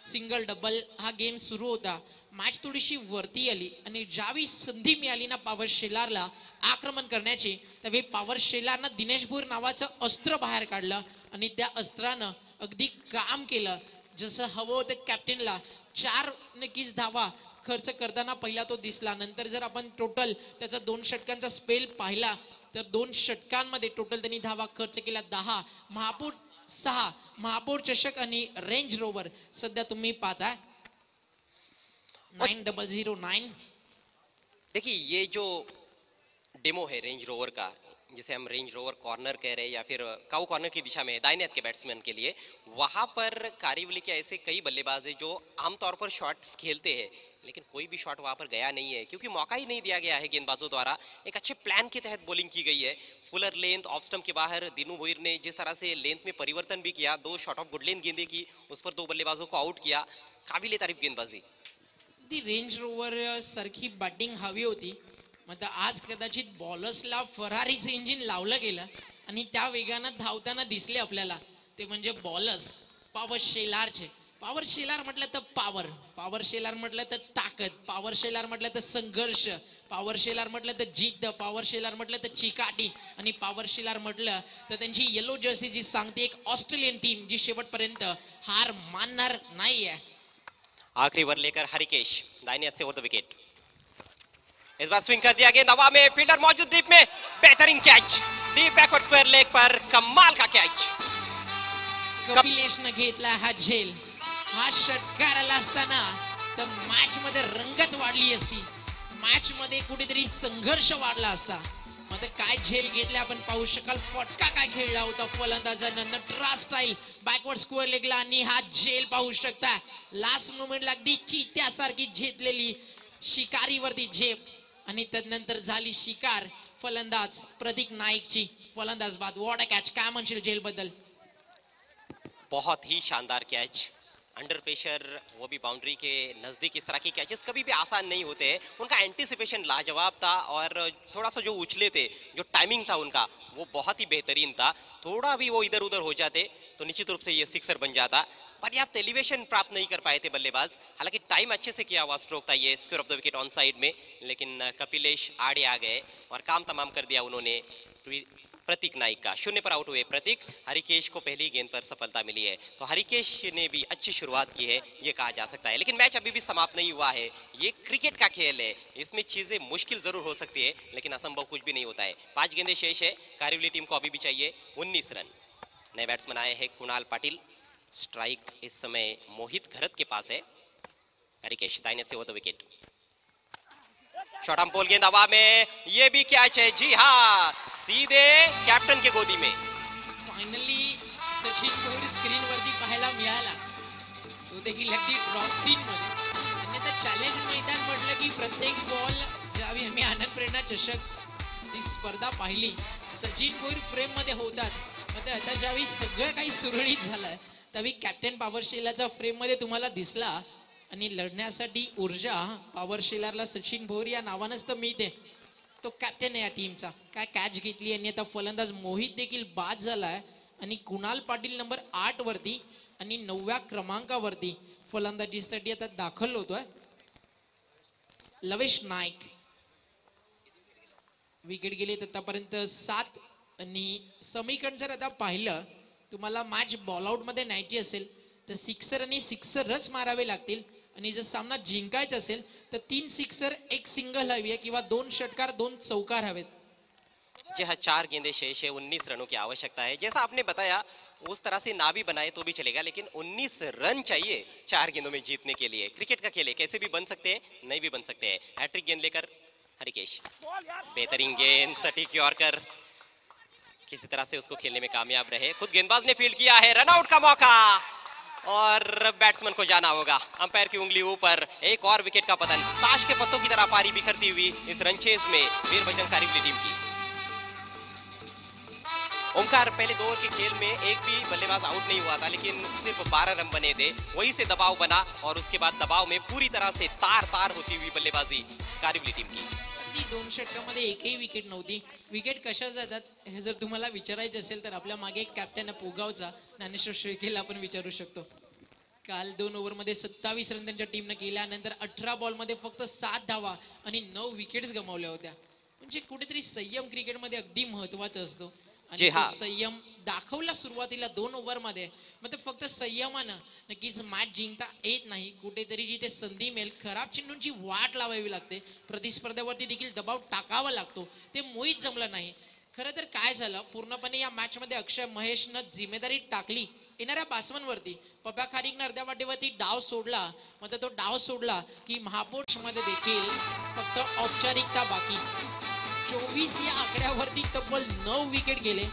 सिंगल डबल हा गेम सुरू होता। मॅच थोडीशी वरती आली आणि ज्यावेळी संधी मिळाली ना पॉवर शेलारला आक्रमण करण्याची, त्यावेळी पॉवर शेलारनं दिनेश भोईर नावाचं अस्त्र बाहेर काढलं आणि त्या अस्त्रानं अगदी काम केलं जसं हवं होतं। कॅप्टनला 4 नक्कीच धावा खर्च करताना पहिला तो दिसला। नंतर जर आपण टोटल त्याचा 2 षटकांचा स्पेल पाहिला तर 2 षटकांमध्ये टोटल त्यांनी धावा खर्च केला 10। महापौर 6, महापौर चषक आणि रेंज रोवर सध्या तुम्ही पाहता 9009। देखिए ये जो डेमो है रेंज रोवर का, जिसे हम रेंज रोवर कॉर्नर कह रहे हैं या फिर काऊ कॉर्नर की दिशा में है दाहिने हाथ के बैट्समैन के लिए, वहां पर कारिवली के ऐसे कई बल्लेबाज हैं जो आमतौर पर शॉट्स खेलते हैं, लेकिन कोई भी शॉट वहां पर गया नहीं है क्योंकि मौका ही नहीं दिया गया है गेंदबाजों द्वारा। एक अच्छे प्लान के तहत बॉलिंग की गई है। फुलर लेंथ ऑफ स्टंप के बाहर दिनू भोईर ने जिस तरह से लेंथ में परिवर्तन भी किया, 2 शॉट ऑफ गुड लेंथ गेंदे की, उस पर 2 बल्लेबाजों को आउट किया। काबिले तारीफ गेंदबाजी। ती रेंज रोवर सारखी बॅटिंग हवी होती। मग आज कदाचित बॉलर्सला फरारीचं इंजिन लावलं गेलं आणि त्या वेगानं धावताना दिसले आपल्याला, ते म्हणजे बॉलर्स पॉवर शेलारचे। पॉवर शेलार म्हटलं तर पॉवर शेलार म्हटलं तर ताकद, पॉवर शेलार म्हटलं तर संघर्ष, पॉवर शेलार म्हटलं तर जिद्द, पॉवर शेलार म्हटलं तर चिकाटी आणि पॉवर शेलार म्हटलं तर त्यांची येलो जर्सी जी सांगते एक ऑस्ट्रेलियन टीम जी शेवटपर्यंत हार मानणार नाहीये। आखिरी ओवर लेकर हरिकेश दाहिने हाथ से ओवर द विकेट। इस बार स्विंग कर दिया गया हवा में, फील्डर मौजूद डीप में, बेहतरीन catch deep backward square leg पर, कमाल का कैच। कपिलेशने घेतला हा झेल। हा षटकार आला असताना तर मॅच मध्ये रंगत वाढली असती, मॅच मध्ये कुठेतरी संघर्ष वाढला असता। मग काय झेल घेतले आपण पाहू शकाल। फटका काय खेळला होता फलंदाजानं, नटरा स्टाईल बॅकवर्ड स्क्वेअर लेगला आणि हा झेल पाहू शकता। लास्ट मोमेंटला अगदी चित्यासारखी झेपलेली शिकारीवरती झेप आणि त्यानंतर झाली शिकार फलंदाज प्रतीक नाईकची। फलंदाज बाद व्हाट अ कॅच, काय म्हणशील झेल बद्दल? बहुत ही शानदार कैच, अंडर प्रेशर, वो भी बाउंड्री के नज़दीक, इस तरह के कैचेस कभी भी आसान नहीं होते हैं। उनका एंटिसिपेशन लाजवाब था और थोड़ा सा जो उछले थे, जो टाइमिंग था उनका, वो बहुत ही बेहतरीन था। थोड़ा भी वो इधर उधर हो जाते तो निश्चित रूप से ये सिक्सर बन जाता। पर्याप्त एलिवेशन प्राप्त नहीं कर पाए थे बल्लेबाज। हालांकि टाइम अच्छे से किया हुआ स्ट्रोक था ये, square of the wicket on side में, लेकिन कपिलेश आड़े आ गए और काम तमाम कर दिया उन्होंने। प्रतीक नाइक का 0 पर आउट हुए प्रतीक। हरिकेश को पहली गेंद पर सफलता मिली है, तो हरिकेश ने भी अच्छी शुरुआत की है ये कहा जा सकता है। लेकिन मैच अभी भी समाप्त नहीं हुआ है। ये क्रिकेट का खेल है, इसमें चीजें मुश्किल जरूर हो सकती है लेकिन असंभव कुछ भी नहीं होता है। 5 गेंदें शेष है, कारिवली टीम को अभी भी चाहिए 19 रन। नए बैट्समैन आए हैं कुणाल पाटिल। स्ट्राइक इस समय मोहित घरत के पास है। हरिकेश दाहिने से हो तो विकेट। शॉर्ट आर्म पोल गेंद हवा में, ये भी कैच है। जी हाँ, सीधे कॅप्टन के गोदी में। फायनली सचिन भोईर स्क्रीनवरती पाहायला मिळाला, तो देखील अगदी ड्रॉप सीन मध्ये। अन्यथा चॅलेंज मैदान म्हटलं की प्रत्येक बॉल, ज्यावेळी आम्ही आनंद प्रेरणा चषक ती स्पर्धा पाहिली, सचिन भोईर फ्रेम मध्ये होताच, मात्र आता ज्यावेळी सगळं काही सुरळीत झालंय त्यावेळी कॅप्टन पॉवर शेलारचा फ्रेम मध्ये तुम्हाला दिसला आणि लढण्यासाठी ऊर्जा पॉवर शेलारला सचिन भोईर या नावानंच तर मिळते। तो कॅप्टन आहे या टीमचा। काय कॅच घेतली आणि आता फलंदाज मोहित देखील बाद झालाय आणि कुणाल पाटील नंबर 8 वरती आणि 9व्या क्रमांकावरती फलंदाजीसाठी आता दाखल होतोय लवेश नाईक। विकेट गेले आतापर्यंत 7 आणि समीकरण जर आता पाहिलं तुम्हाला मॅच बॉल आउट मध्ये न्यायची असेल तर सिक्सर आणि सिक्सरच मारावे लागतील आणि जर सामना जिंकायचा असेल तर 3 सिक्सर 1 सिंगल हवी आहे किंवा 2 षटकार 2 चौकार हवेत। जी हाँ, 4 गेंदें शेष है, 19 रनों की आवश्यकता है। जैसा आपने बताया उस तरह से ना भी बनाए तो भी चलेगा, लेकिन 19 रन चाहिए 4 गेंदों में जीतने के लिए। क्रिकेट का खेल है, कैसे भी बन सकते हैं, नहीं भी बन सकते हैं। हैट्रिक गेंद लेकर हरिकेश, बेहतरीन गेंद, सटीक यॉर्कर, किसी तरह से उसको खेलने में कामयाब रहे। खुद गेंदबाज ने फील्ड किया है, रन आउट का मौका और बैट्समैन को जाना होगा। अंपायर की उंगली ऊपर, एक और विकेट का पतन। ताश के पत्तों की तरह पारी बिखरती हुई इस रनचेज में वीर बजरंग कारिवली टीम की। ओमकार, पहले 2 ओवर के खेल में एक भी बल्लेबाज आउट नहीं हुआ था, लेकिन सिर्फ 12 रन बने थे। वहीं से दबाव बना और उसके बाद दबाव में पूरी तरह से तार तार होती हुई बल्लेबाजी कारिवली टीम की। 2 षटकामध्ये एकही विकेट नव्हती। विकेट कशा जातात हे जर तुम्हाला विचारायचं असेल तर आपल्या मागे एक कॅप्टन आहे पोगावचा, ज्ञानेश्वर शेळकेला आपण विचारू शकतो। काल 2 ओव्हरमध्ये 27 रन त्यांच्या टीमने केल्यानंतर 18 बॉलमध्ये फक्त 7 धावा आणि 9 विकेट्स गमावल्या होत्या। म्हणजे कुठेतरी संयम क्रिकेटमध्ये अगदी महत्त्वाचा असतो आणि तो संयम दाखवला सुरुवातीला 2 ओव्हरमध्ये। मग फक्त संयमानं नक्कीच मॅच जिंकता येत नाही, कुठेतरी जिथे संधी मिळेल खराब चेंडूंची वाट लावावी लागते, प्रतिस्पर्ध्यावरती देखील दबाव टाकावा लागतो, ते मोहित जमलं नाही। खरं तर काय झालं, पूर्णपणे या मॅच मध्ये अक्षय महेशनं जिम्मेदारी टाकली येणाऱ्या बॅट्समनवरती। पप्या खारीकनं अर्ध्या वाटेवरती डाव सोडला, मग तो डाव सोडला की महापौर मध्ये देखील फक्त औपचारिकता बाकी। 24 या आकड्यावरती तब्बल 9 विकेट गेले,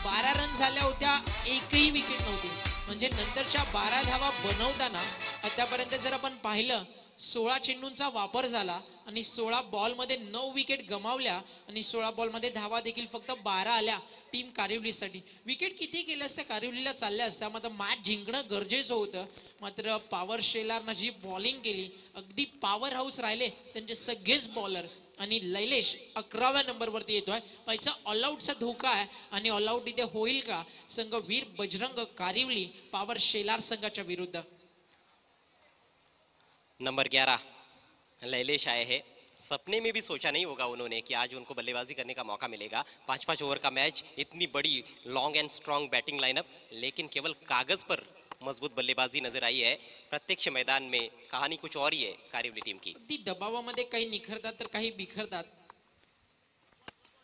12 रन झाल्या होत्या, एकही विकेट नव्हती। म्हणजे नंतरच्या 12 धावा बनवताना आतापर्यंत जर आपण पाहिलं 16 चेंडूंचा वापर झाला आणि 16 बॉल मध्ये 9 विकेट गमावल्या आणि 16 बॉल मध्ये धावा देखील फक्त 12 आल्या टीम कारिवलीसाठी। विकेट किती गेल्या असत्या कारिवलीला चालल्या असत्या, मात्र मॅच जिंकणं गरजेचं होतं। मात्र पॉवर शेलारनं जी बॉलिंग केली, अगदी पॉवर हाऊस राहिले त्यांचे सगळेच बॉलर आणि लैलेश 11व्या नंबरवरती येतोय। पैसा ऑल आउटचा धोका आहे आणि ऑल आउट इथे होईल का संघ वीर बजरंग कारिवली पॉवर शेलार संघाच्या विरुद्ध। नंबर 11 लैलेश आए हैं। सपने में भी सोचा नहीं होगा उन्होंने कि आज उनको बल्लेबाजी करने का मौका मिलेगा। 5-5 ओवर का मैच, इतनी बड़ी long and strong batting lineup, लेकिन केवल कागज पर मजबूत बल्लेबाजी नजर आई है। प्रत्यक्ष मैदान में कहानी कुछ और ही है कारिवली टीम की। ती दबावामध्ये काही निखरतात तर काही बिखरतात।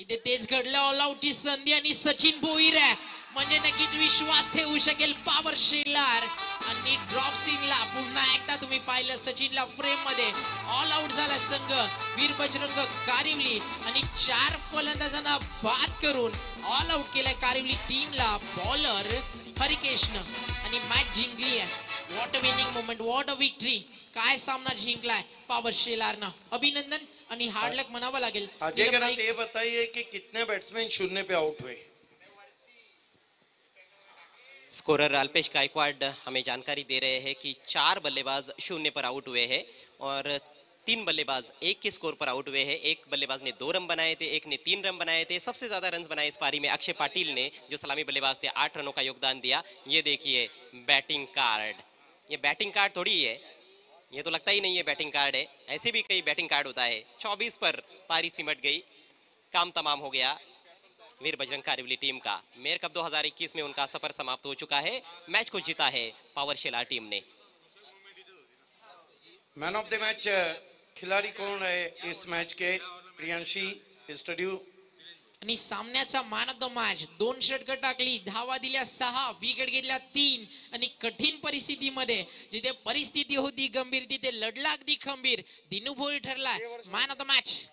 इथे तेच घडलं, ऑल आउटची संधी आणि सचिन भोईर आहे, म्हणजे नक्कीच विश्वास ठेवू शकेल पॉवर शेलार। आणि ड्रॉप सीनला पुन्हा एकदा तुम्ही पाहिलं सचिनला फ्रेम मध्ये ऑल आउट झाला संघ वीर बजरंग कारिवली आणि 4 फलंदाजांना बाद करून ऑल आउट केलाय कारिवली टीमला बॉलर हरिकेशनं आणि मॅच जिंकली आहे। What a winning moment, what a victory. काय सामना जिंकलाय पॉवर शेलारनं, अभिनंदन आणि हार्ड लक म्हणावं लागेल। अजय गणात ये बताइए कि कितने बैट्समैन 0 पे आउट हुए? स्कोरर अल्पेश गायकवाड हमें जानकारी दे रहे हैं कि 4 बल्लेबाज 0 पर आउट हुए हैं और 3 बल्लेबाज 1 के स्कोर पर आउट हुए हैं। एक बल्लेबाज ने 2 रन बनाए थे, एक ने 3 रन बनाए थे। सबसे ज्यादा रन बनाए इस पारी में अक्षय पाटिल ने, जो सलामी बल्लेबाज थे, 8 रनों का योगदान दिया। ये देखिए बैटिंग कार्ड, ये बैटिंग कार्ड थोड़ी है, ये तो लगता ही नहीं है बैटिंग कार्ड है। ऐसे भी कई बैटिंग कार्ड होता है। 24 पर पारी सिमट गई, काम तमाम हो गया वीर बजरंग कारिवली टीम का। मेयर कप 2021 में उनका सफर समाप्त हो चुका है। मैच को जीता है पावर शेलार टीम ने। मैन ऑफ द मैच खिलाड़ी कौन रहे इस मैच के? प्रियांशी स्टुडिओ. आणि सामन्याचा मॅन ऑफ द मॅच 2 षटकं टाकली, धावा दिल्या 6, विकेट घेतल्या 3 आणि कठीण परिस्थितीमध्ये जिथे परिस्थिती होती गंभीर तिथे लढला अगदी खंबीर. दिनू भोई ठरला man of the match.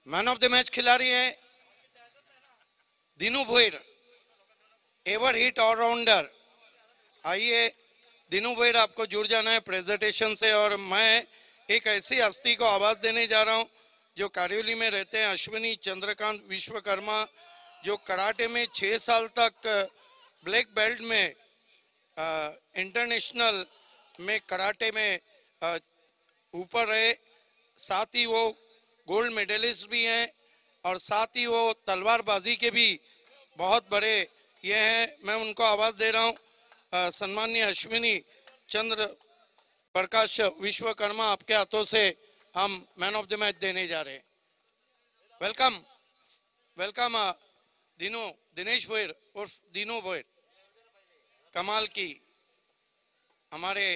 Man of the match खिलाड़ी है Dinu Bhoir, ever hit allrounder. आइए दिनू भोईर, आपको जुड़ जाना है प्रेजेंटेशन से. और मैं एक ऐसी हस्ती को आवाज देने जा रहा हूं जो कारिवली में रहते हैं, अश्विनी चंद्रकांत विश्वकर्मा, जो कराटे में 6 साल तक ब्लैक बेल्ट में इंटरनेशनल में कराटे में ऊपर रहे. साथ ही वो गोल्ड मेडलिस्ट भी हैं और साथ ही वो तलवारबाजी के भी बहुत बड़े ये हैं. मैं उनको आवाज दे रहा हूं. सम्माननीय अश्विनी चंद्र प्रकाश विश्वकर्मा, आपके हाथों से हम मैन ऑफ द मैच देने जा रहे हैं. वेलकम वेलकम दिनेश भोईर उर्फ दीनू भोईर. कमाल की हमारे